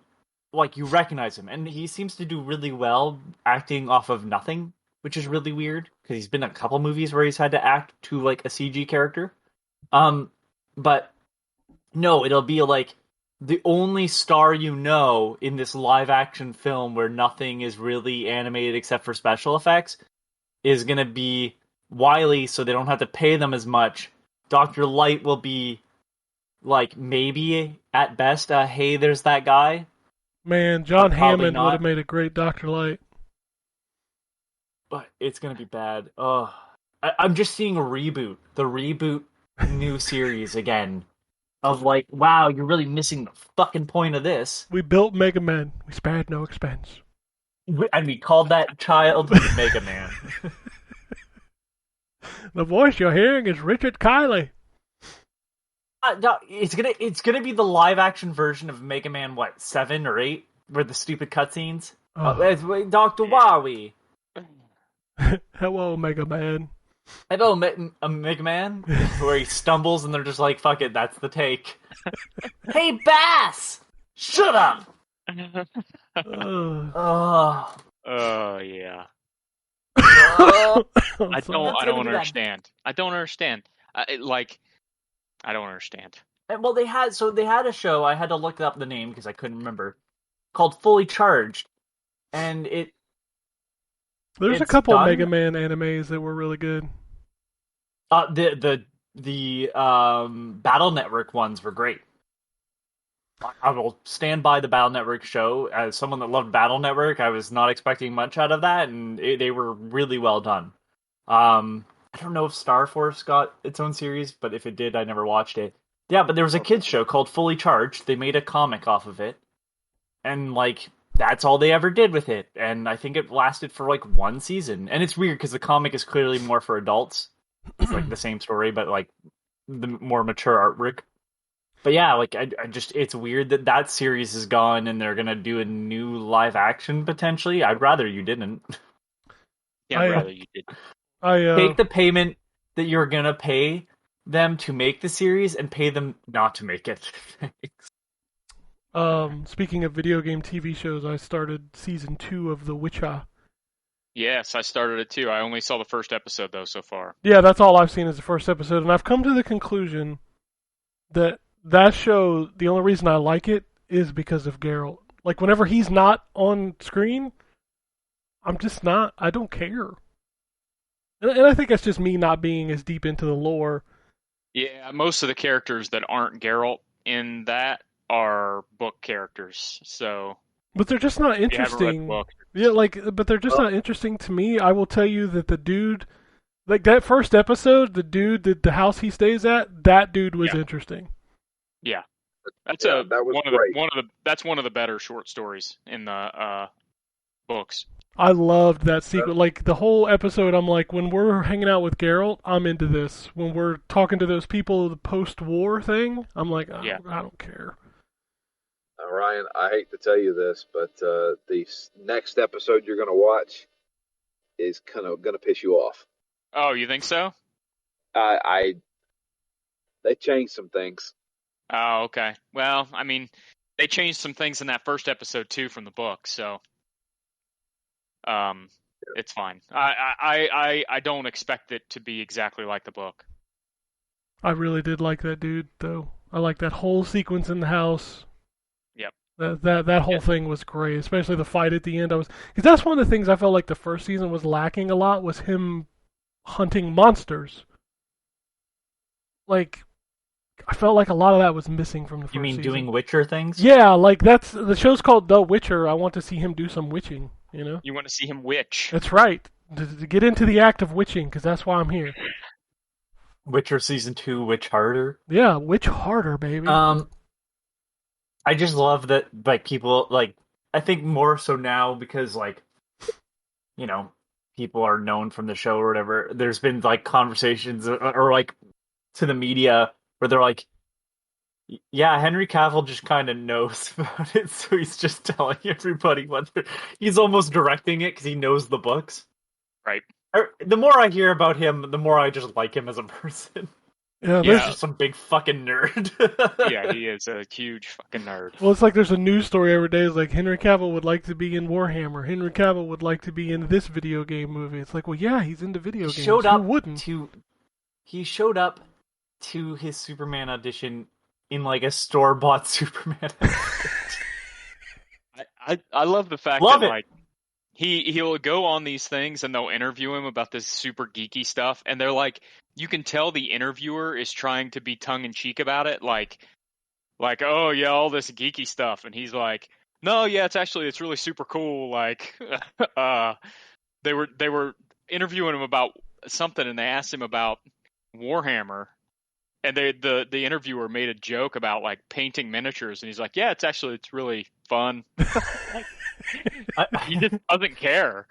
you recognize him, and he seems to do really well acting off of nothing, which is really weird because he's been in a couple movies where he's had to act to like a CG character. But no, it'll be like the only star you know in this live action film where nothing is really animated except for special effects is gonna be Wily, so they don't have to pay them as much. Dr. Light will be like maybe at best hey, there's that guy.
Man, John
But probably
Hammond would
not.
have made a great Dr. Light.
But it's gonna be bad. I'm just seeing a reboot. The reboot new series again. Of like, wow, you're really missing the fucking point of this.
We built Mega Man. We spared no expense.
And we called that child Mega Man.
The voice you're hearing is Richard Kiley.
No, it's gonna be the live action version of Mega Man 7 or 8, where the stupid cutscenes.
Oh.
It's Dr. Wowie.
Hello, Mega Man.
Hello, Mega Man, where he stumbles and they're just like, "Fuck it, that's the take." Hey, Bass, shut up.
Oh,
Yeah.
I'm
I
sorry.
don't understand. I don't understand. I don't understand.
And, well, they had a show. I had to look up the name because I couldn't remember. Called Fully Charged, and
There's a
it's
couple
done.
Mega Man animes that were really good.
The Battle Network ones were great. I will stand by the Battle Network show. As someone that loved Battle Network, I was not expecting much out of that, and they were really well done. I don't know if Star Force got its own series, but if it did, I never watched it. Yeah, but there was a kids show called Fully Charged. They made a comic off of it, and like that's all they ever did with it. And I think it lasted for like one season. And it's weird because the comic is clearly more for adults. It's like the same story, but like the more mature artwork. But yeah, like I just it's weird that series is gone and they're gonna do a new live action potentially. I'd rather you didn't.
Yeah, I'd rather you did.
Take the payment that you're gonna pay them to make the series and pay them not to make it.
Speaking of video game TV shows, I started season 2 of The Witcher.
Yes, I started it too. I only saw the first episode though so far.
Yeah, that's all I've seen is the first episode, and I've come to the conclusion that show, the only reason I like it is because of Geralt. Like, whenever he's not on screen, I'm just not, I don't care. And I think that's just me not being as deep into the lore.
Yeah, most of the characters that aren't Geralt in that are book characters, so...
But they're just not
if you haven't read
interesting.
books,
Yeah, but they're just not interesting to me. I will tell you that the dude, like that first episode, the dude, the house he stays at, that dude was interesting.
yeah. That's
that was great.
that's one of the better short stories in the books.
I loved that sequence. Like the whole episode, I'm like, when we're hanging out with Geralt, I'm into this. When we're talking to those people, the post-war thing, I'm like, I don't care.
Now, Ryan, I hate to tell you this, but the next episode you're going to watch is kind of going to piss you off.
Oh, you think so?
They changed some things.
Oh, okay. Well, I mean, they changed some things in that first episode too from the book, so it's fine. I don't expect it to be exactly like the book.
I really did like that dude, though. I like that whole sequence in the house.
Yep.
That whole thing was great, especially the fight at the end. Because that's one of the things I felt like the first season was lacking a lot, was him hunting monsters. Like, I felt like a lot of that was missing from the first season.
You mean doing Witcher things?
Yeah, like the show's called The Witcher. I want to see him do some witching, you know?
You want to see him witch.
That's right. To get into the act of witching, because that's why I'm here.
Witcher Season 2, Witch Harder.
Yeah, witch harder, baby.
I just love that, like, people, like, I think more so now because, like, you know, people are known from the show or whatever. There's been, like, conversations or like, to the media where they're like, yeah, Henry Cavill just kind of knows about it, so he's just telling everybody what he's almost directing it because he knows the books.
Right.
The more I hear about him, the more I just like him as a person.
Yeah,
He's just some big fucking nerd.
Yeah, he is a huge fucking nerd.
Well, it's like there's a news story every day. It's like Henry Cavill would like to be in Warhammer. Henry Cavill would like to be in this video game movie. It's like, well, yeah, he's into video games. Who wouldn't?
He showed up to his Superman audition in like a store-bought Superman outfit.
I love the fact that like he'll go on these things and they'll interview him about this super geeky stuff, and they're like, you can tell the interviewer is trying to be tongue in cheek about it, like oh yeah, all this geeky stuff, and he's like, no, yeah, it's really super cool. Like they were interviewing him about something, and they asked him about Warhammer. And the interviewer made a joke about like painting miniatures, and he's like, "Yeah, it's really fun." He just doesn't care.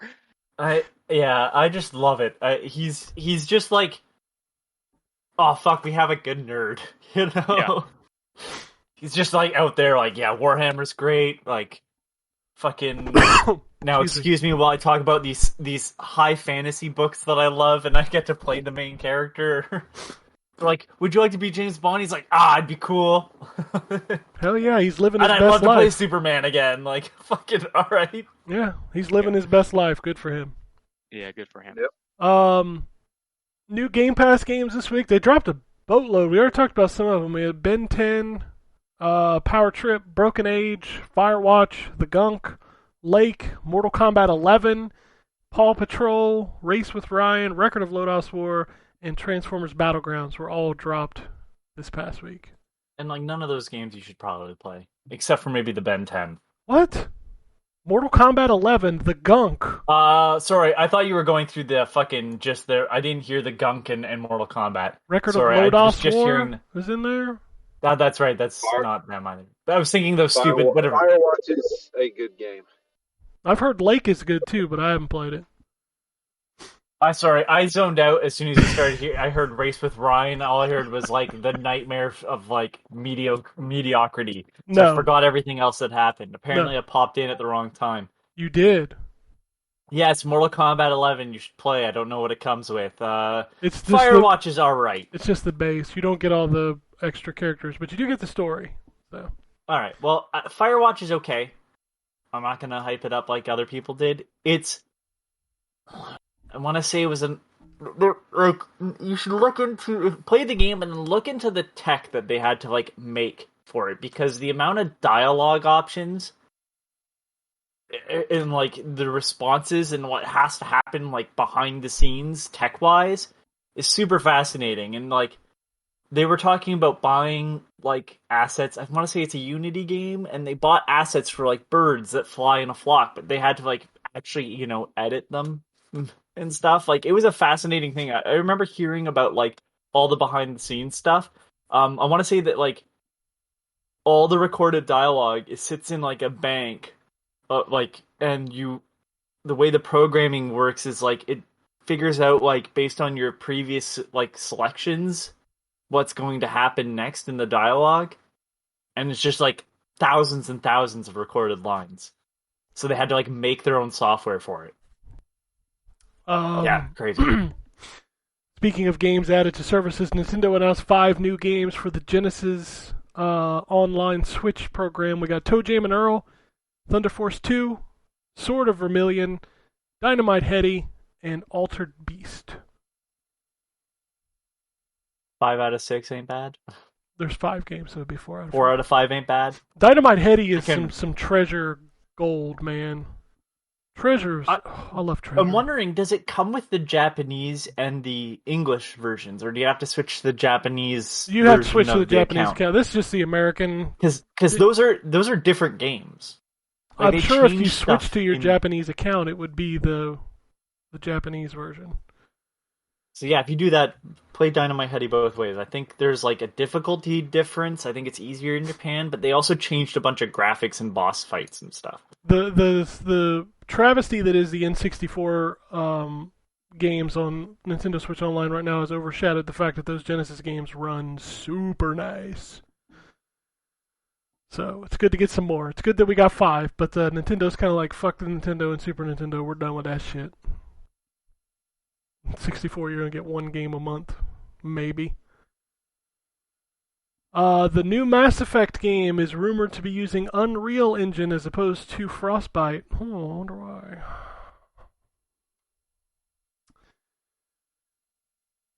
I just love it. He's just like, oh fuck, we have a good nerd, you know. Yeah. He's just like out there, like, yeah, Warhammer's great, like, fucking. Now, excuse me while I talk about these high fantasy books that I love, and I get to play the main character. Like, would you like to be James Bond? He's like, I'd be cool.
Hell yeah, he's living his best life.
And I'd love to play Superman again. Like, fucking alright.
Yeah, he's living his best life. Good for him.
Yeah, good for him.
Yep.
New Game Pass games this week. They dropped a boatload. We already talked about some of them. We had Ben 10, Power Trip, Broken Age, Firewatch, The Gunk, Lake, Mortal Kombat 11, Paw Patrol, Race with Ryan, Record of Lodoss War, and Transformers Battlegrounds were all dropped this past week.
And like none of those games you should probably play, except for maybe the Ben 10.
What? Mortal Kombat 11, The Gunk.
Sorry, I thought you were going through the fucking just there. I didn't hear the Gunk and Mortal Kombat.
Record of Lodoss War was in there.
That's right. That's not that mine. I was thinking those stupid whatever.
Firewatch is a good game.
I've heard Lake is good too, but I haven't played it.
I zoned out as soon as you started here. I heard Race with Ryan. All I heard was like the nightmare of like mediocrity. So I forgot everything else that happened. Apparently I popped in at the wrong time.
You did.
Yes, Mortal Kombat 11 you should play. I don't know what it comes with.
It's just
Firewatch is alright.
It's just the base. You don't get all the extra characters, but you do get the story. So.
Alright, well, Firewatch is okay. I'm not going to hype it up like other people did. I want to say it was like you should play the game and then look into the tech that they had to like make for it, because the amount of dialogue options and like the responses and what has to happen like behind the scenes tech wise is super fascinating. And like they were talking about buying like assets. I want to say it's a Unity game, and they bought assets for like birds that fly in a flock, but they had to like actually edit them and stuff. Like, it was a fascinating thing. I remember hearing about like all the behind the scenes stuff. I want to say that like all the recorded dialogue, it sits in like a bank, and the way the programming works is like it figures out like based on your previous like selections what's going to happen next in the dialogue, and it's just like thousands and thousands of recorded lines. So they had to like make their own software for it. Yeah, crazy.
Speaking of games added to services, Nintendo announced 5 new games for the Genesis online Switch program. We got Toe Jam and Earl, Thunder Force 2, Sword of Vermilion, Dynamite Heady, and Altered Beast.
5 out of 6 ain't bad.
There's 5 games, so it'd be 4 out of 5.
4 out of 5 ain't bad.
Dynamite Heady is
can-
some treasure gold, man. Treasures. I love treasure.
I'm wondering, does it come with the Japanese and the English versions, or do you have to switch to the Japanese?
You have to switch to
version
the
of
Japanese
account?
account. This is just the American.
Because those are different games. Like,
I'm
they
sure if you
change
switch
stuff
to your
in-
Japanese account, it would be the Japanese version.
So yeah, if you do that, play Dynamite Heady both ways. I think there's like a difficulty difference. I think it's easier in Japan, but they also changed a bunch of graphics and boss fights and stuff.
The travesty that is the N64 games on Nintendo Switch Online right now has overshadowed the fact that those Genesis games run super nice. So it's good to get some more. It's good that we got 5, but Nintendo's kind of like, fuck the Nintendo and Super Nintendo, we're done with that shit. 64, you're going to get 1 game a month. Maybe. The new Mass Effect game is rumored to be using Unreal Engine as opposed to Frostbite. Oh, I wonder why.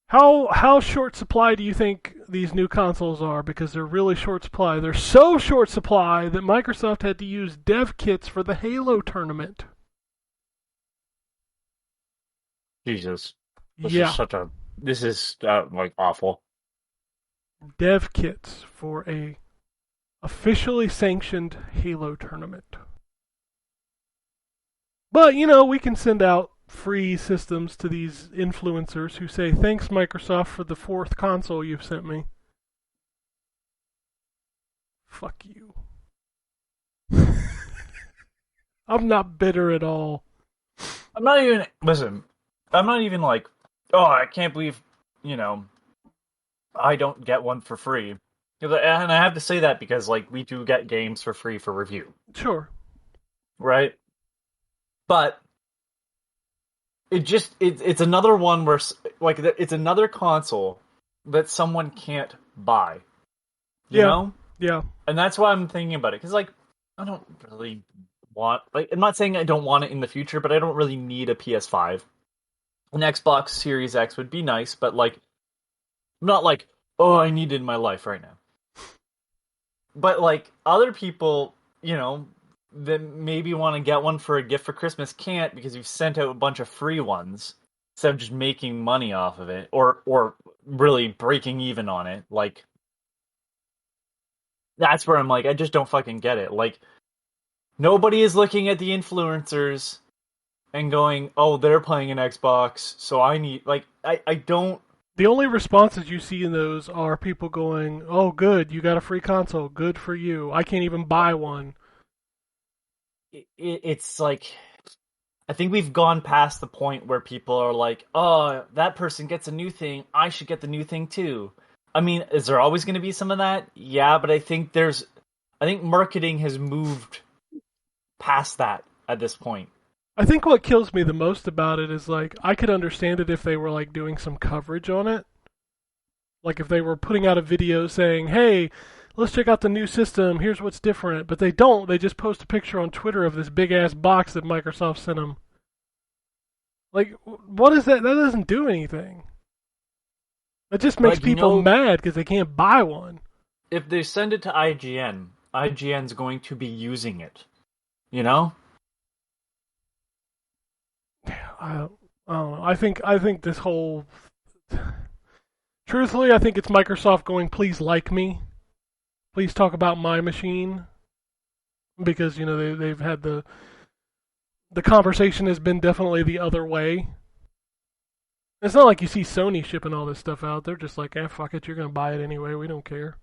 How short supply do you think these new consoles are? Because they're really short supply. They're so short supply that Microsoft had to use dev kits for the Halo tournament.
Jesus.
Yeah.
This is like awful.
Dev kits for a officially sanctioned Halo tournament. But, we can send out free systems to these influencers who say, thanks, Microsoft, for the 4th console you've sent me. Fuck you. I'm not bitter at all.
I'm not even like, oh, I can't believe, I don't get one for free. And I have to say that because, like, we do get games for free for review.
Sure.
Right? But it's another one where, like, it's another console that someone can't buy. You know?
Yeah.
And that's why I'm thinking about it. Because, like, I don't really want... Like, I'm not saying I don't want it in the future, but I don't really need a PS5. An Xbox Series X would be nice, but, like, I'm not like, oh, I need it in my life right now. But, like, other people, that maybe want to get one for a gift for Christmas can't because you've sent out a bunch of free ones instead of just making money off of it or really breaking even on it. Like, that's where I'm like, I just don't fucking get it. Like, nobody is looking at the influencers and going, oh, they're playing an Xbox, so I need... Like, I don't...
The only responses you see in those are people going, oh, good, you got a free console. Good for you. I can't even buy one.
It's like... I think we've gone past the point where people are like, oh, that person gets a new thing, I should get the new thing too. I mean, is there always going to be some of that? Yeah, but I think marketing has moved past that at this point.
I think what kills me the most about it is, like, I could understand it if they were, like, doing some coverage on it. Like, if they were putting out a video saying, hey, let's check out the new system, here's what's different. But they don't. They just post a picture on Twitter of this big-ass box that Microsoft sent them. Like, what is that? That doesn't do anything. It just makes people mad because they can't buy one.
If they send it to IGN, IGN's going to be using it. You know?
I don't know. I think this whole... Truthfully, I think it's Microsoft going, please like me. Please talk about my machine. Because, they've had the conversation has been definitely the other way. It's not like you see Sony shipping all this stuff out. They're just like, fuck it, you're going to buy it anyway. We don't care.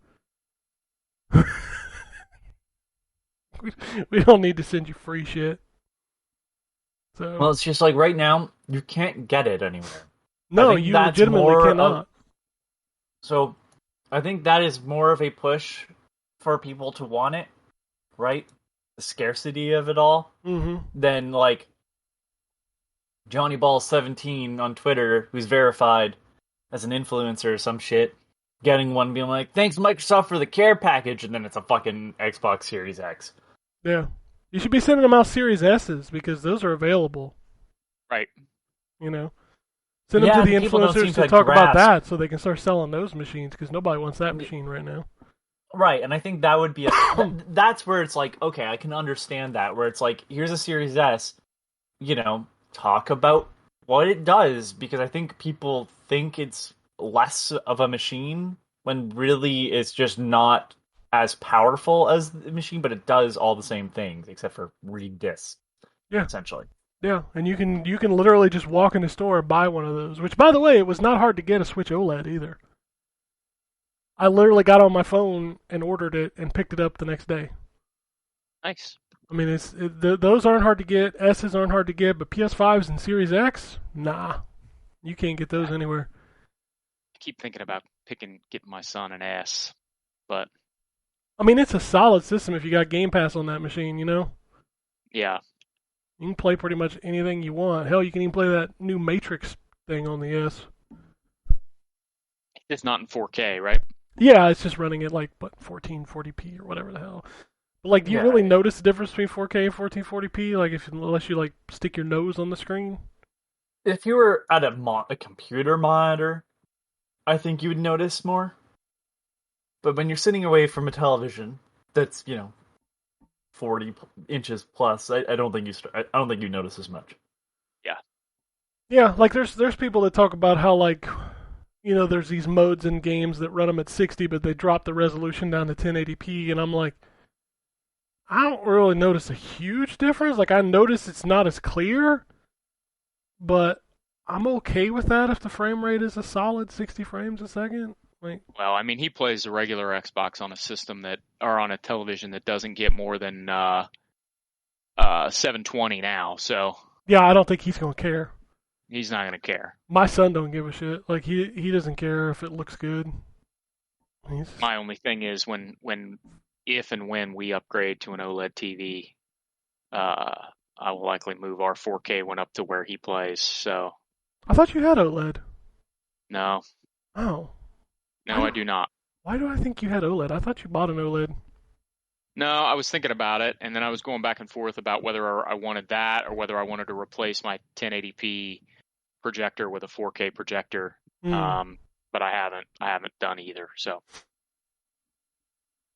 we don't need to send you free shit. So,
well, it's just like right now, you can't get it anywhere.
No, you legitimately cannot.
So, I think that is more of a push for people to want it, right? The scarcity of it all, than like Johnny Ball 17 on Twitter, who's verified as an influencer or some shit, getting one being like, thanks Microsoft for the care package, and then it's a fucking Xbox Series X.
Yeah. You should be sending them out Series S's because those are available.
Right.
Send them
Yeah,
to the
people don't seem
influencers to
to
talk about
grasp.
that so they can start selling those machines because nobody wants that machine right now.
Right, and I think that would be that's where it's like, okay, I can understand that, where it's like, here's a Series S, talk about what it does, because I think people think it's less of a machine when really it's just not as powerful as the machine, but it does all the same things except for read discs.
Yeah.
Essentially.
Yeah, and you can literally just walk in the store and buy one of those. Which, by the way, it was not hard to get a Switch OLED either. I literally got on my phone and ordered it and picked it up the next day.
Nice.
I mean, those aren't hard to get. S's aren't hard to get, but PS5s and Series X, nah, you can't get those anywhere.
I keep thinking about getting my son an S, but
I mean, it's a solid system if you got Game Pass on that machine,
yeah.
You can play pretty much anything you want. Hell, you can even play that new Matrix thing on the S.
It's not in 4K, right?
Yeah, it's just running at 1440p or whatever the hell. But do you really notice the difference between 4K and 1440p? Unless you stick your nose on the screen.
If you were at a computer monitor, I think you would notice more. But when you're sitting away from a television that's 40 inches plus, I don't think you notice as much.
Yeah.
Yeah, there's people that talk about how there's these modes in games that run them at 60, but they drop the resolution down to 1080p, and I'm like, I don't really notice a huge difference. I notice it's not as clear, but I'm okay with that if the frame rate is a solid 60 frames a second.
Well, I mean, he plays a regular Xbox on a system or on a television that doesn't get more than 720 now, so
yeah, I don't think he's gonna care.
He's not gonna care.
My son don't give a shit. He doesn't care if it looks good.
My only thing is if and when we upgrade to an OLED TV, I will likely move our 4K one up to where he plays. So
I thought you had OLED.
No.
Oh.
No, I do not.
Why do I think you had OLED? I thought you bought an OLED.
No, I was thinking about it, and then I was going back and forth about whether I wanted that or whether I wanted to replace my 1080p projector with a 4K projector. But I haven't done either. So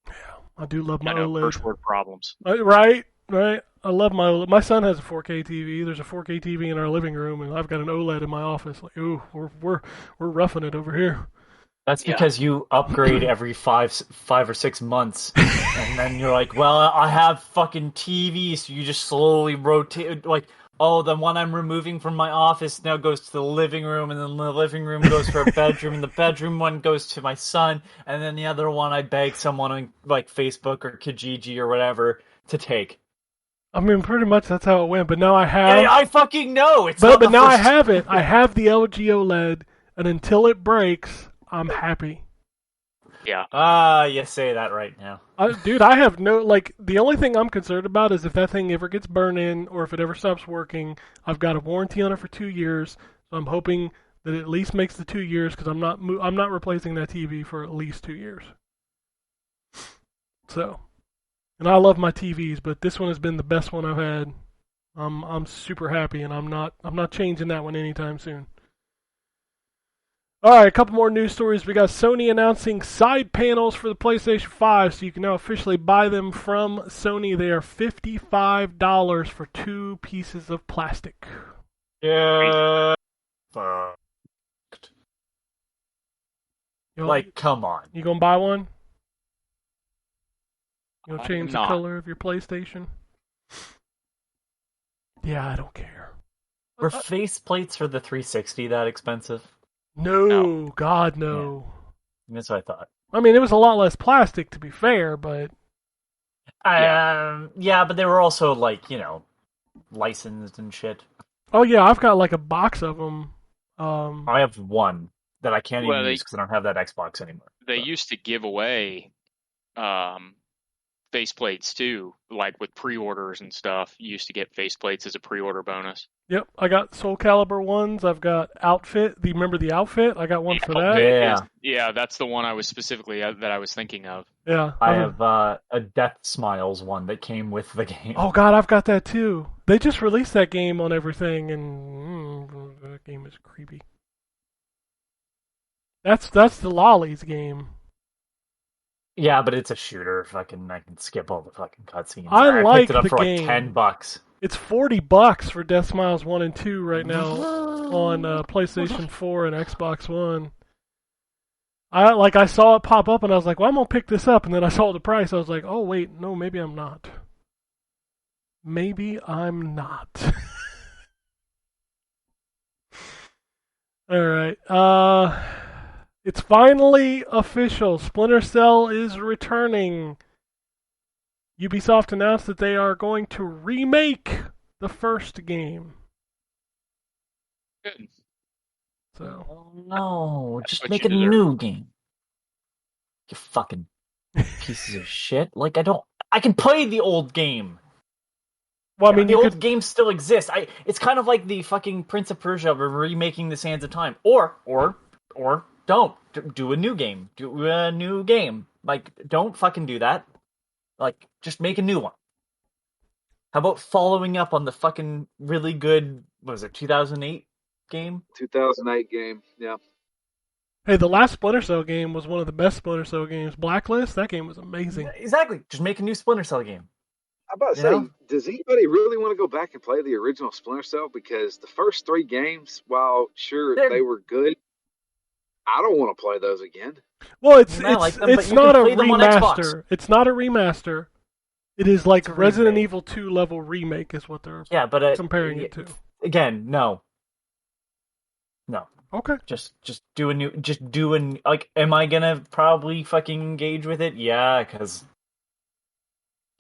yeah, I do love my OLED.
First world problems.
Right. I love my OLED. My son has a 4K TV. There's a 4K TV in our living room, and I've got an OLED in my office. Ooh, we're roughing it over here.
That's because you upgrade every 5 or 6 months, and then you're like, well, I have fucking TV, so you just slowly rotate. The one I'm removing from my office now goes to the living room, and then the living room goes to our bedroom, and the bedroom one goes to my son, and then the other one I beg someone on Facebook or Kijiji or whatever to take.
I mean, pretty much that's how it went. But now I have.
I fucking know.
But now I have it. I have the LG OLED, and until it breaks, I'm happy.
Yeah.
You say that right now.
Dude, I have no, the only thing I'm concerned about is if that thing ever gets burned in or if it ever stops working. I've got a warranty on it for 2 years, so I'm hoping that it at least makes the 2 years because I'm not replacing that TV for at least 2 years. So, and I love my TVs, but this one has been the best one I've had. I'm super happy, and I'm not changing that one anytime soon. All right, a couple more news stories. We got Sony announcing side panels for the PlayStation 5, so you can now officially buy them from Sony. They are $55 for 2 pieces of plastic.
Yeah. Come on.
You gonna buy one? You gonna change the color of your PlayStation? Yeah, I don't care.
Were faceplates for the 360 that expensive?
No, God, no.
Yeah. That's what I thought.
I mean, it was a lot less plastic, to be fair, but...
Yeah, but they were also, licensed and shit.
Oh, yeah, I've got, a box of them.
I have one that I can't even use because I don't have that Xbox anymore.
They used to give away faceplates, too, with pre-orders and stuff. You used to get faceplates as a pre-order bonus.
Yep, I got Soul Calibur ones. I've got Outfit. Do you remember the Outfit? I got one for that.
Yeah, that's the one I was specifically that I was thinking of.
Yeah,
I have a Death Smiles one that came with the game.
Oh God, I've got that too. They just released that game on everything, and that game is creepy. That's the Lollies game.
Yeah, but it's a shooter. Fucking, I can skip all the fucking cutscenes.
I
I picked it
like
up
the
for
game.
like $10.
It's $40 for Death Smiles 1 and 2 right now on PlayStation 4 and Xbox One. I saw it pop up and I was like, well, I'm gonna pick this up, and then I saw the price. I was like, oh wait, no, maybe I'm not. Maybe I'm not. All right. It's finally official. Splinter Cell is returning. Ubisoft announced that they are going to remake the first game.
Good.
So,
Oh no,
That's
just
what
make
you
a
deserve.
new game. You fucking pieces of shit. Like, I can play the old game.
well, I mean,
The
you
old
could.
game still exists. It's kind of like the fucking Prince of Persia remaking the Sands of Time. Or don't. Do a new game. Do a new game. Like, don't fucking do that. Like, just make a new one. How about following up on the fucking really good, what was it, 2008 game?
2008 game. Yeah.
Hey, the last Splinter Cell game was one of the best Splinter Cell games. Blacklist, that game was amazing.
Exactly. Just make a new Splinter Cell game.
I'm about to
You
say,
know?
does anybody really want to go back and play the original Splinter Cell? Because the first 3 games, while sure they were good, I don't want to play those again.
Well, it's
I like them, but
it's
you
not
can
a
play them on Xbox.
remaster. It's not a remaster. It is like
It's a
Resident
remake.
Evil 2 level remake is what they're
Yeah, but
comparing it to.
Again, no.
Okay.
Just do a new. Just do an like. Am I gonna probably fucking engage with it? Yeah, because.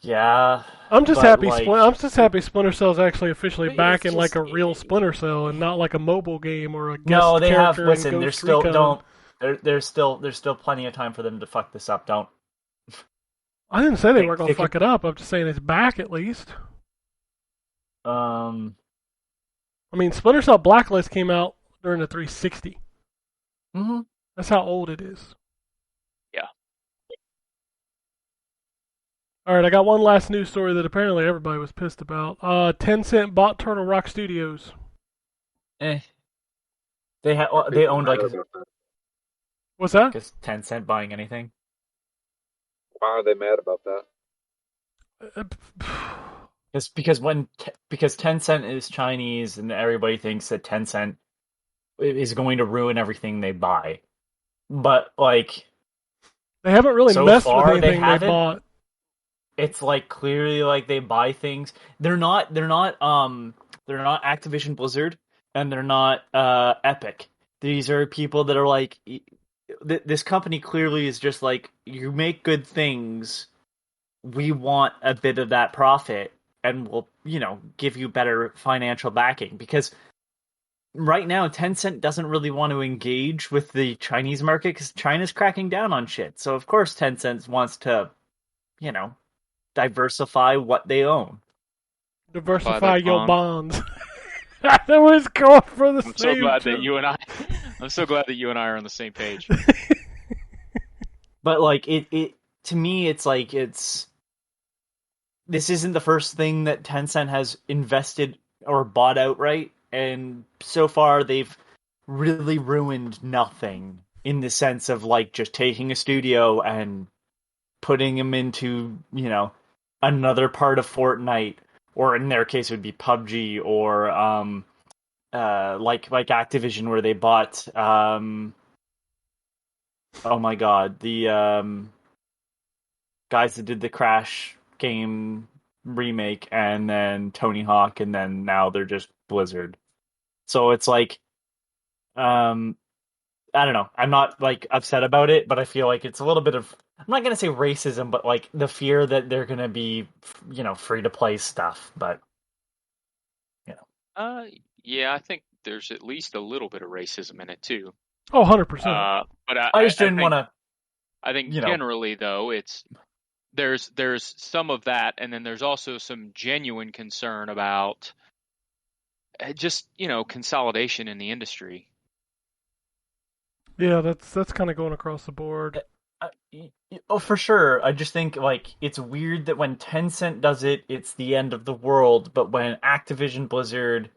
Yeah.
I'm just
but,
happy.
like,
I'm just happy Splinter Cell's actually officially
But
back
it's
in like a
just-
real Splinter Cell and not like a mobile game or a guest
No, they have.
character in
Listen,
Ghost
there's still
Recon.
There's still plenty of time for them to fuck this up. Don't.
I didn't say they
They-
were going
they
to fuck it up. I'm just saying it's back at least. I mean, Splinter Cell Blacklist came out during the 360.
Mm-hmm.
That's how old it is.
Yeah.
All right, I got one last news story that apparently everybody was pissed about. Tencent bought Turtle Rock Studios.
They they owned like
What's that?
because Tencent buying anything.
Why are they mad about that?
Because Tencent is Chinese and everybody thinks that Tencent is going to ruin everything they buy. But like
They haven't really
So
messed
far,
with
they
anything they
haven't.
bought.
it's like clearly like they buy things. They're not Activision Blizzard and they're not Epic. These are people that are like this company clearly is just like, you make good things, we want a bit of that profit and we'll, give you better financial backing, because right now Tencent doesn't really want to engage with the Chinese market because China's cracking down on shit. So of course Tencent wants to, diversify what they own.
Diversify
Buy that
your
bond.
bonds. That was going for the
I'm
same.
so glad
joke.
that you and I. I'm so glad that you and I are on the same page.
But like it to me, it's like this isn't the first thing that Tencent has invested or bought outright, and so far they've really ruined nothing in the sense of like just taking a studio and putting them into another part of Fortnite, or in their case it would be PUBG, or like Activision where they bought oh my god, the guys that did the Crash game remake, and then Tony Hawk, and then now they're just Blizzard. So it's like I don't know. I'm not like upset about it, but I feel like it's a little bit of, I'm not going to say racism, but like the fear that they're going to be, free to play stuff. But,
Yeah, I think there's at least a little bit of racism in it too.
Oh, 100%.
But
I just didn't
think-
want to.
I think
you know.
generally though, there's some of that, and then there's also some genuine concern about just consolidation in the industry.
Yeah, that's kind of going across the board.
Oh, for sure. I just think like it's weird that when Tencent does it, it's the end of the world. But when Activision Blizzard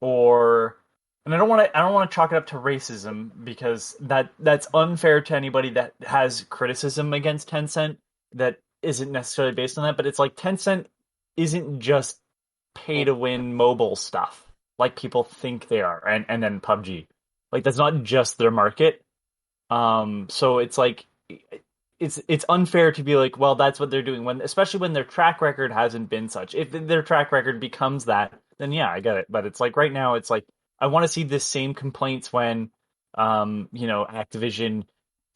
or and I don't want to chalk it up to racism because that's unfair to anybody that has criticism against Tencent that isn't necessarily based on that. But it's like Tencent isn't just pay to win mobile stuff like people think they are, and then PUBG. Like that's not just their market. So it's like it's unfair to be like, well, that's what they're doing especially when their track record hasn't been such. If their track record becomes that, then yeah, I get it. But it's like right now, it's like I want to see this same complaints when, Activision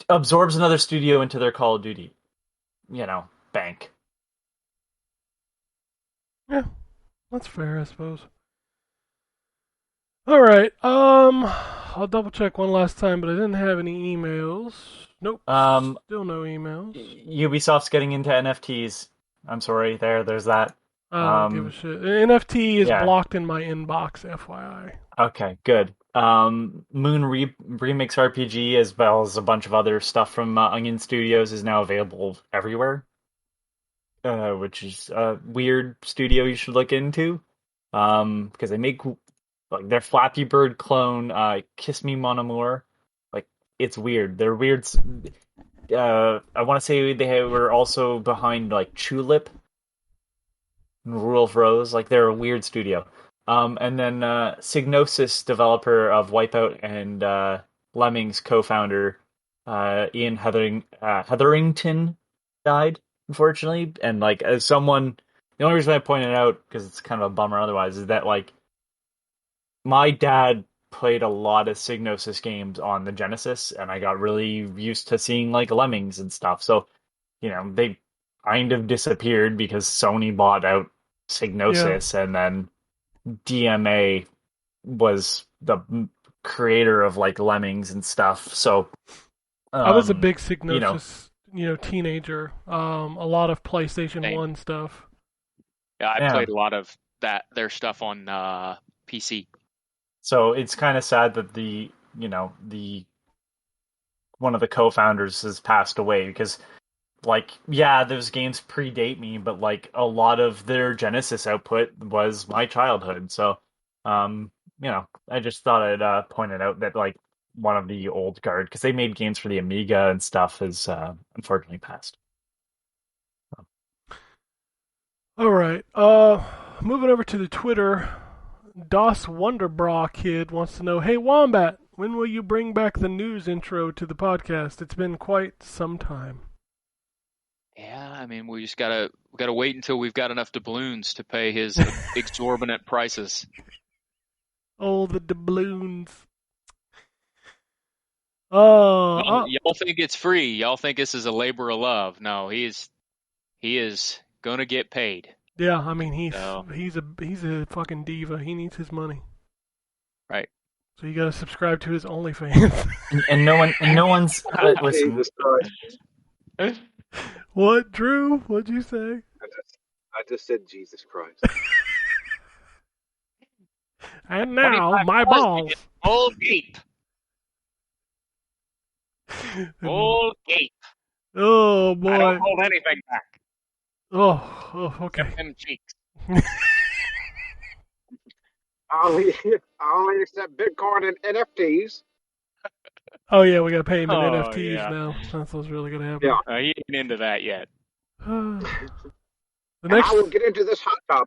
absorbs another studio into their Call of Duty, bank.
Yeah, that's fair, I suppose. All right. I'll double check one last time, but I didn't have any emails. Nope. Still no emails.
Ubisoft's getting into NFTs. I'm sorry. There's that.
I don't give a shit. NFT is blocked in my inbox, FYI.
Okay, good. Moon Remix RPG, as well as a bunch of other stuff from Onion Studios, is now available everywhere. Which is a weird studio you should look into. Because they make like their Flappy Bird clone, Kiss Me Mon Amour. Like it's weird. They're weird. I want to say they were also behind like Tulip and Rule of Rose. Like they're a weird studio. And then Psygnosis, developer of Wipeout and Lemmings co-founder Ian Hetherington died, unfortunately. And like as someone, the only reason I pointed it out, because it's kind of a bummer otherwise, is that like my dad played a lot of Psygnosis games on the Genesis, and I got really used to seeing like Lemmings and stuff. So, they kind of disappeared because Sony bought out Psygnosis, and then DMA was the creator of like Lemmings and stuff. So
I was a big Psygnosis, teenager. A lot of PlayStation 1 stuff.
Yeah, I played a lot of their stuff on PC.
So it's kind of sad that the one of the co-founders has passed away because, like, yeah, those games predate me, but like a lot of their Genesis output was my childhood. So, I just thought I'd point it out that like one of the old guard, because they made games for the Amiga and stuff, has unfortunately passed.
All right. Moving over to the Twitter. Das Wonderbra Kid wants to know, hey Wombat, when will you bring back the news intro to the podcast? It's been quite some time.
Yeah, I mean, we just gotta wait until we've got enough doubloons to pay his exorbitant prices.
Oh, the doubloons.
Y'all think it's free. Y'all think this is a labor of love. No, he is gonna get paid.
Yeah, I mean he's a fucking diva. He needs his money.
Right.
So you gotta subscribe to his OnlyFans.
and no one's listen.
What, Drew? What'd you say?
I just said Jesus Christ.
And now my balls.
Full gape. Full gape.
Oh boy.
I don't hold anything back.
Oh, okay.
Them cheeks.
I only accept Bitcoin and NFTs.
Oh yeah, we gotta pay him in NFTs now. That's what's really gonna happen.
Yeah.
He ain't into that yet.
The
I will get into this hot tub.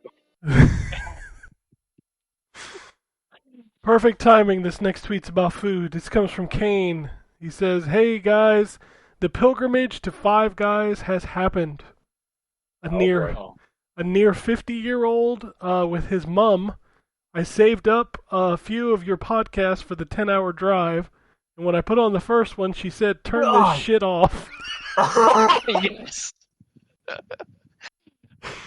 Perfect timing. This next tweet's about food. This comes from Kane. He says, "Hey guys, the pilgrimage to Five Guys has happened. A near 50-year-old with his mum. I saved up a few of your podcasts for the 10-hour drive, and when I put on the first one, she said, 'Turn this shit off.'"
Yes.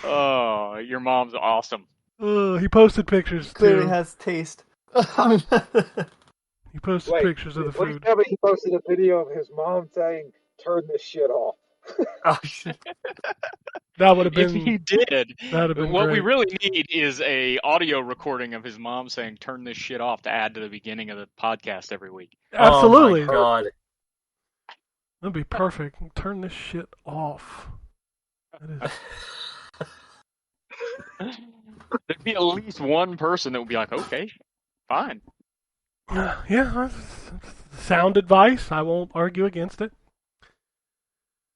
Oh, your mom's awesome.
He posted pictures
Clearly
too.
has taste.
He posted pictures of the food.
Tell me he posted a video of his mom saying, "Turn this shit off."
Oh shit.
That would have been.
If he did,
that'd have been
what
great.
we really need is a audio recording of his mom saying, "Turn this shit off," to add to the beginning of the podcast every week.
Absolutely.
Oh my god.
That'd be perfect. Turn this shit off. That is...
There'd be at least one person that would be like, "Okay, fine."
Yeah, sound advice. I won't argue against it.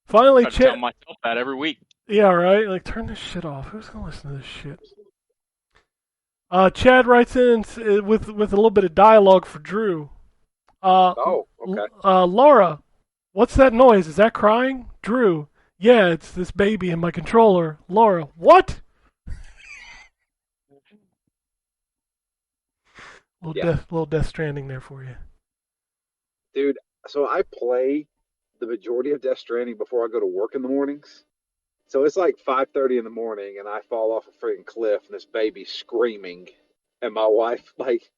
Finally,
I tell myself that every week.
Yeah, right. Like, turn this shit off. Who's gonna listen to this shit? Chad writes in with a little bit of dialogue for Drew.
Okay.
Laura, what's that noise? Is that crying? Drew, yeah, it's this baby in my controller. Laura, what? Little Death Stranding there for you.
Dude, so I play the majority of Death Stranding before I go to work in the mornings. So it's like 5:30 in the morning, and I fall off a freaking cliff, and this baby's screaming, and my wife like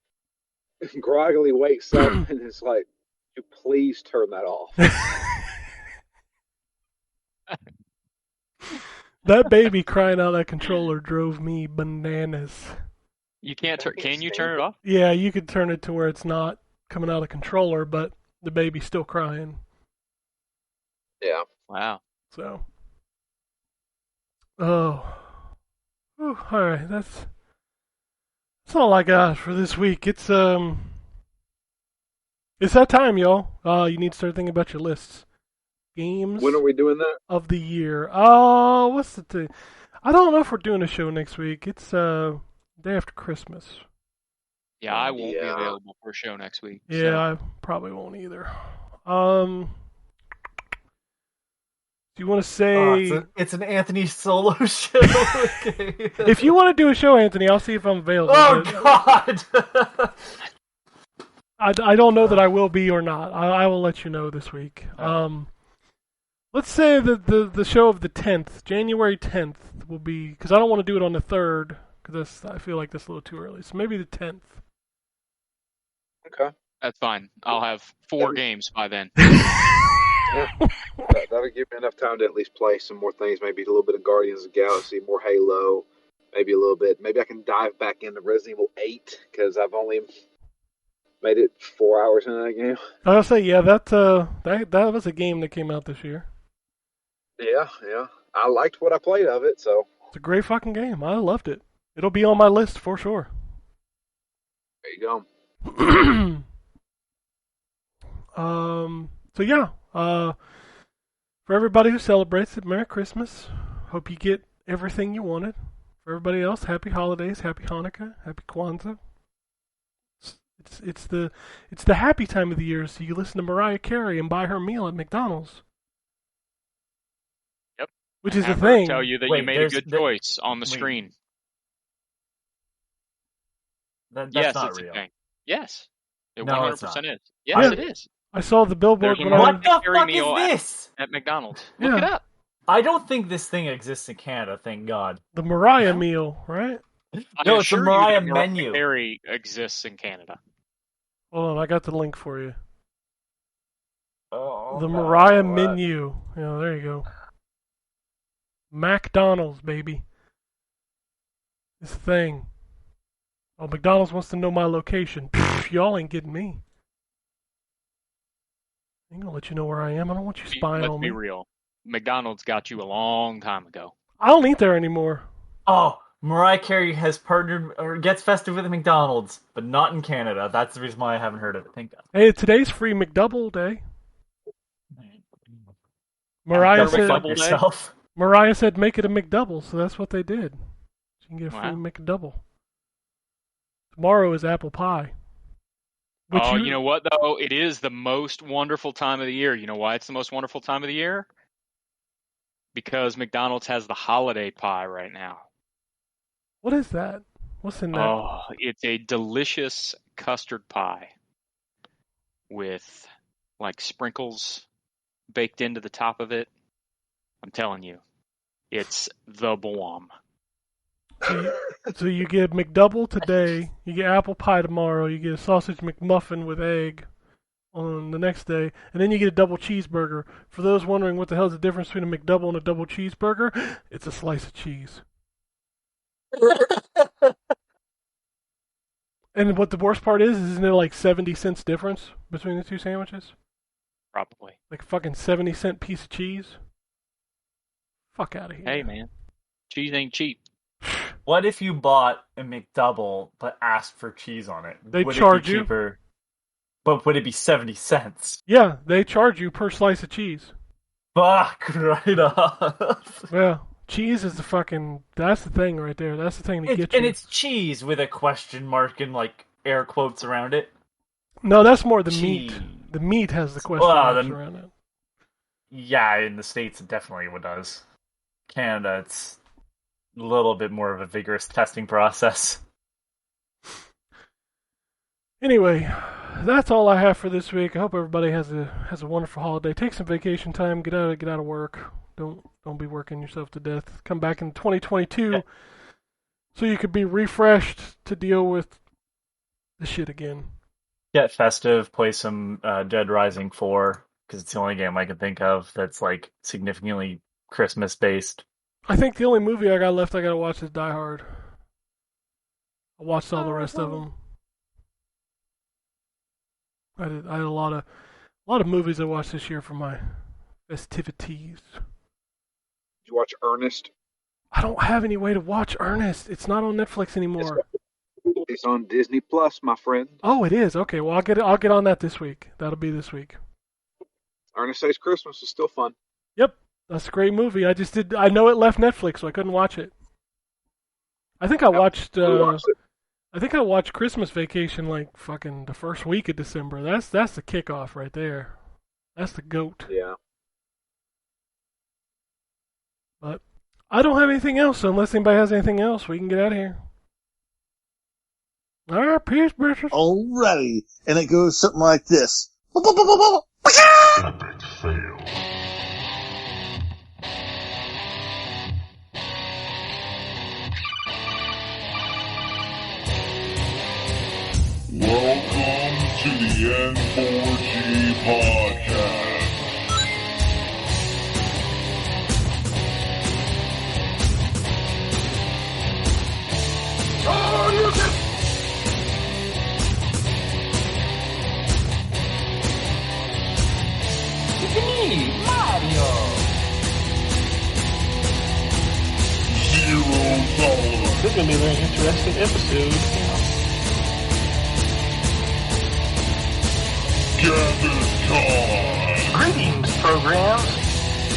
groggily wakes up and is like, "You please turn that off."
That baby crying out that controller drove me bananas.
You can't can you turn it off?
Yeah, you could turn it to where it's not coming out of the controller, but the baby's still crying.
Yeah.
Wow.
So. Oh. Whew, all right, that's all I got for this week. It's that time, y'all. You need to start thinking about your lists. Games.
When are we doing that?
Of the year. Oh, what's the thing? I don't know if we're doing a show next week. It's day after Christmas.
Yeah, I won't be available for a show next week.
Yeah,
so.
I probably won't either. Do you want to say...
it's an Anthony solo show. Okay.
If you want to do a show, Anthony, I'll see if I'm available.
Oh, God!
I don't know that I will be or not. I will let you know this week. Let's say that the show of the 10th, January 10th, will be... Because I don't want to do it on the 3rd, because I feel like that's a little too early. So maybe the 10th.
Okay.
That's fine. I'll have 4 games by then.
That'll give me enough time to at least play some more things. Maybe a little bit of Guardians of the Galaxy, more Halo, maybe a little bit. Maybe I can dive back into Resident Evil 8 because I've only made it 4 hours in that game.
I'll say, yeah, that was a game that came out this year.
Yeah. I liked what I played of it, so.
It's a great fucking game. I loved it. It'll be on my list for sure.
There you go.
So yeah, for everybody who celebrates it, Merry Christmas. Hope you get everything you wanted. For everybody else, Happy Holidays, Happy Hanukkah, Happy Kwanzaa. It's the happy time of the year, so you listen to Mariah Carey and buy her meal at McDonald's.
Yep.
Which is the
Have
thing.
her tell you that you made a good choice on the screen.
That's
yes,
not
it's
real.
a thing. Yes, it
No,
100% is. Yes, it is.
I saw the billboard.
There's a
What the
Carey
fuck
meal
is this?
at McDonald's? Look it up.
I don't think this thing exists in Canada, thank God.
The Mariah meal, right?
No, it's the Mariah menu.
Carey exists in Canada.
Hold on, I got the link for you.
Oh,
The Mariah menu. Yeah, there you go. McDonald's, baby. This thing. Oh, McDonald's wants to know my location. Pff, y'all ain't getting me. I ain't gonna let you know where I am. I don't want you spying on me.
Let's be real. McDonald's got you a long time ago.
I don't eat there anymore.
Oh, Mariah Carey has partnered or gets festive with McDonald's, but not in Canada. That's the reason why I haven't heard of it. Thank God.
Hey, today's free McDouble day. Mariah said make it a McDouble, so that's what they did. You can get a free McDouble. Tomorrow is apple pie.
You know what, though? It is the most wonderful time of the year. You know why it's the most wonderful time of the year? Because McDonald's has the holiday pie right now.
What is that? What's in that?
Oh, it's a delicious custard pie with, like, sprinkles baked into the top of it. I'm telling you, it's the bomb.
So you get McDouble today, you get apple pie tomorrow, you get a sausage McMuffin with egg on the next day, and then you get a double cheeseburger. For those wondering what the hell is the difference between a McDouble and a double cheeseburger, it's a slice of cheese. And what the worst part is, isn't it like 70 cents difference between the two sandwiches?
Probably.
Like a fucking 70-cent piece of cheese? Fuck out of here.
Hey, man. Cheese ain't cheap.
What if you bought a McDouble but asked for cheese on it?
They'd
Would
charge
it be cheaper? But would it be 70 cents?
Yeah, they charge you per slice of cheese.
Fuck, right off.
Yeah, cheese is that's the thing right there. That's the thing that gets you.
And it's cheese with a question mark and, like, air quotes around it.
No, that's more the
Cheese.
meat. The meat has the question marks around it.
Yeah, in the States it definitely does. Canada, it's a little bit more of a vigorous testing process.
Anyway, that's all I have for this week. I hope everybody has a wonderful holiday. Take some vacation time. Get out of work. Don't be working yourself to death. Come back in 2022 so you could be refreshed to deal with the shit again.
Get festive. Play some Dead Rising 4 because it's the only game I can think of that's like significantly Christmas based.
I think the only movie I got left I gotta watch is Die Hard. I watched all the rest of them. I had a lot of movies I watched this year for my festivities.
Did you watch Ernest?
I don't have any way to watch Ernest. It's not on Netflix anymore.
It's on Disney Plus, my friend.
Oh, it is. Okay, well I'll get on that this week. That'll be this week.
Ernest Saves Christmas is still fun.
Yep, that's a great movie. I know it left Netflix, so I couldn't watch it. I think I watched. I think I watched Christmas Vacation like fucking the first week of December. That's the kickoff right there. That's the GOAT.
Yeah.
But I don't have anything else, so unless anybody has anything else, we can get out of here. All right, peace, bitches.
Alrighty. And it goes something like this.
Epic fail. Welcome to the N4G podcast. $0.
This is going to be a very interesting episode.
Gather time.
Greetings, programs.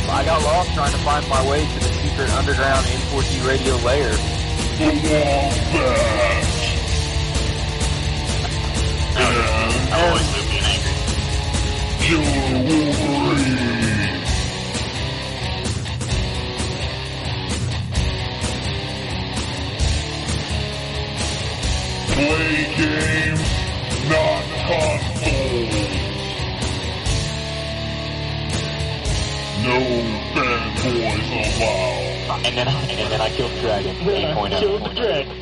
I got lost trying to find my way to the secret underground N4G Radio lair.
The Wombat. And
I always live being angry.
Killer Wolverine. Play games, not consoles. No fanboys allowed.
And then I killed the dragon. 8.0.
Killed the dragon.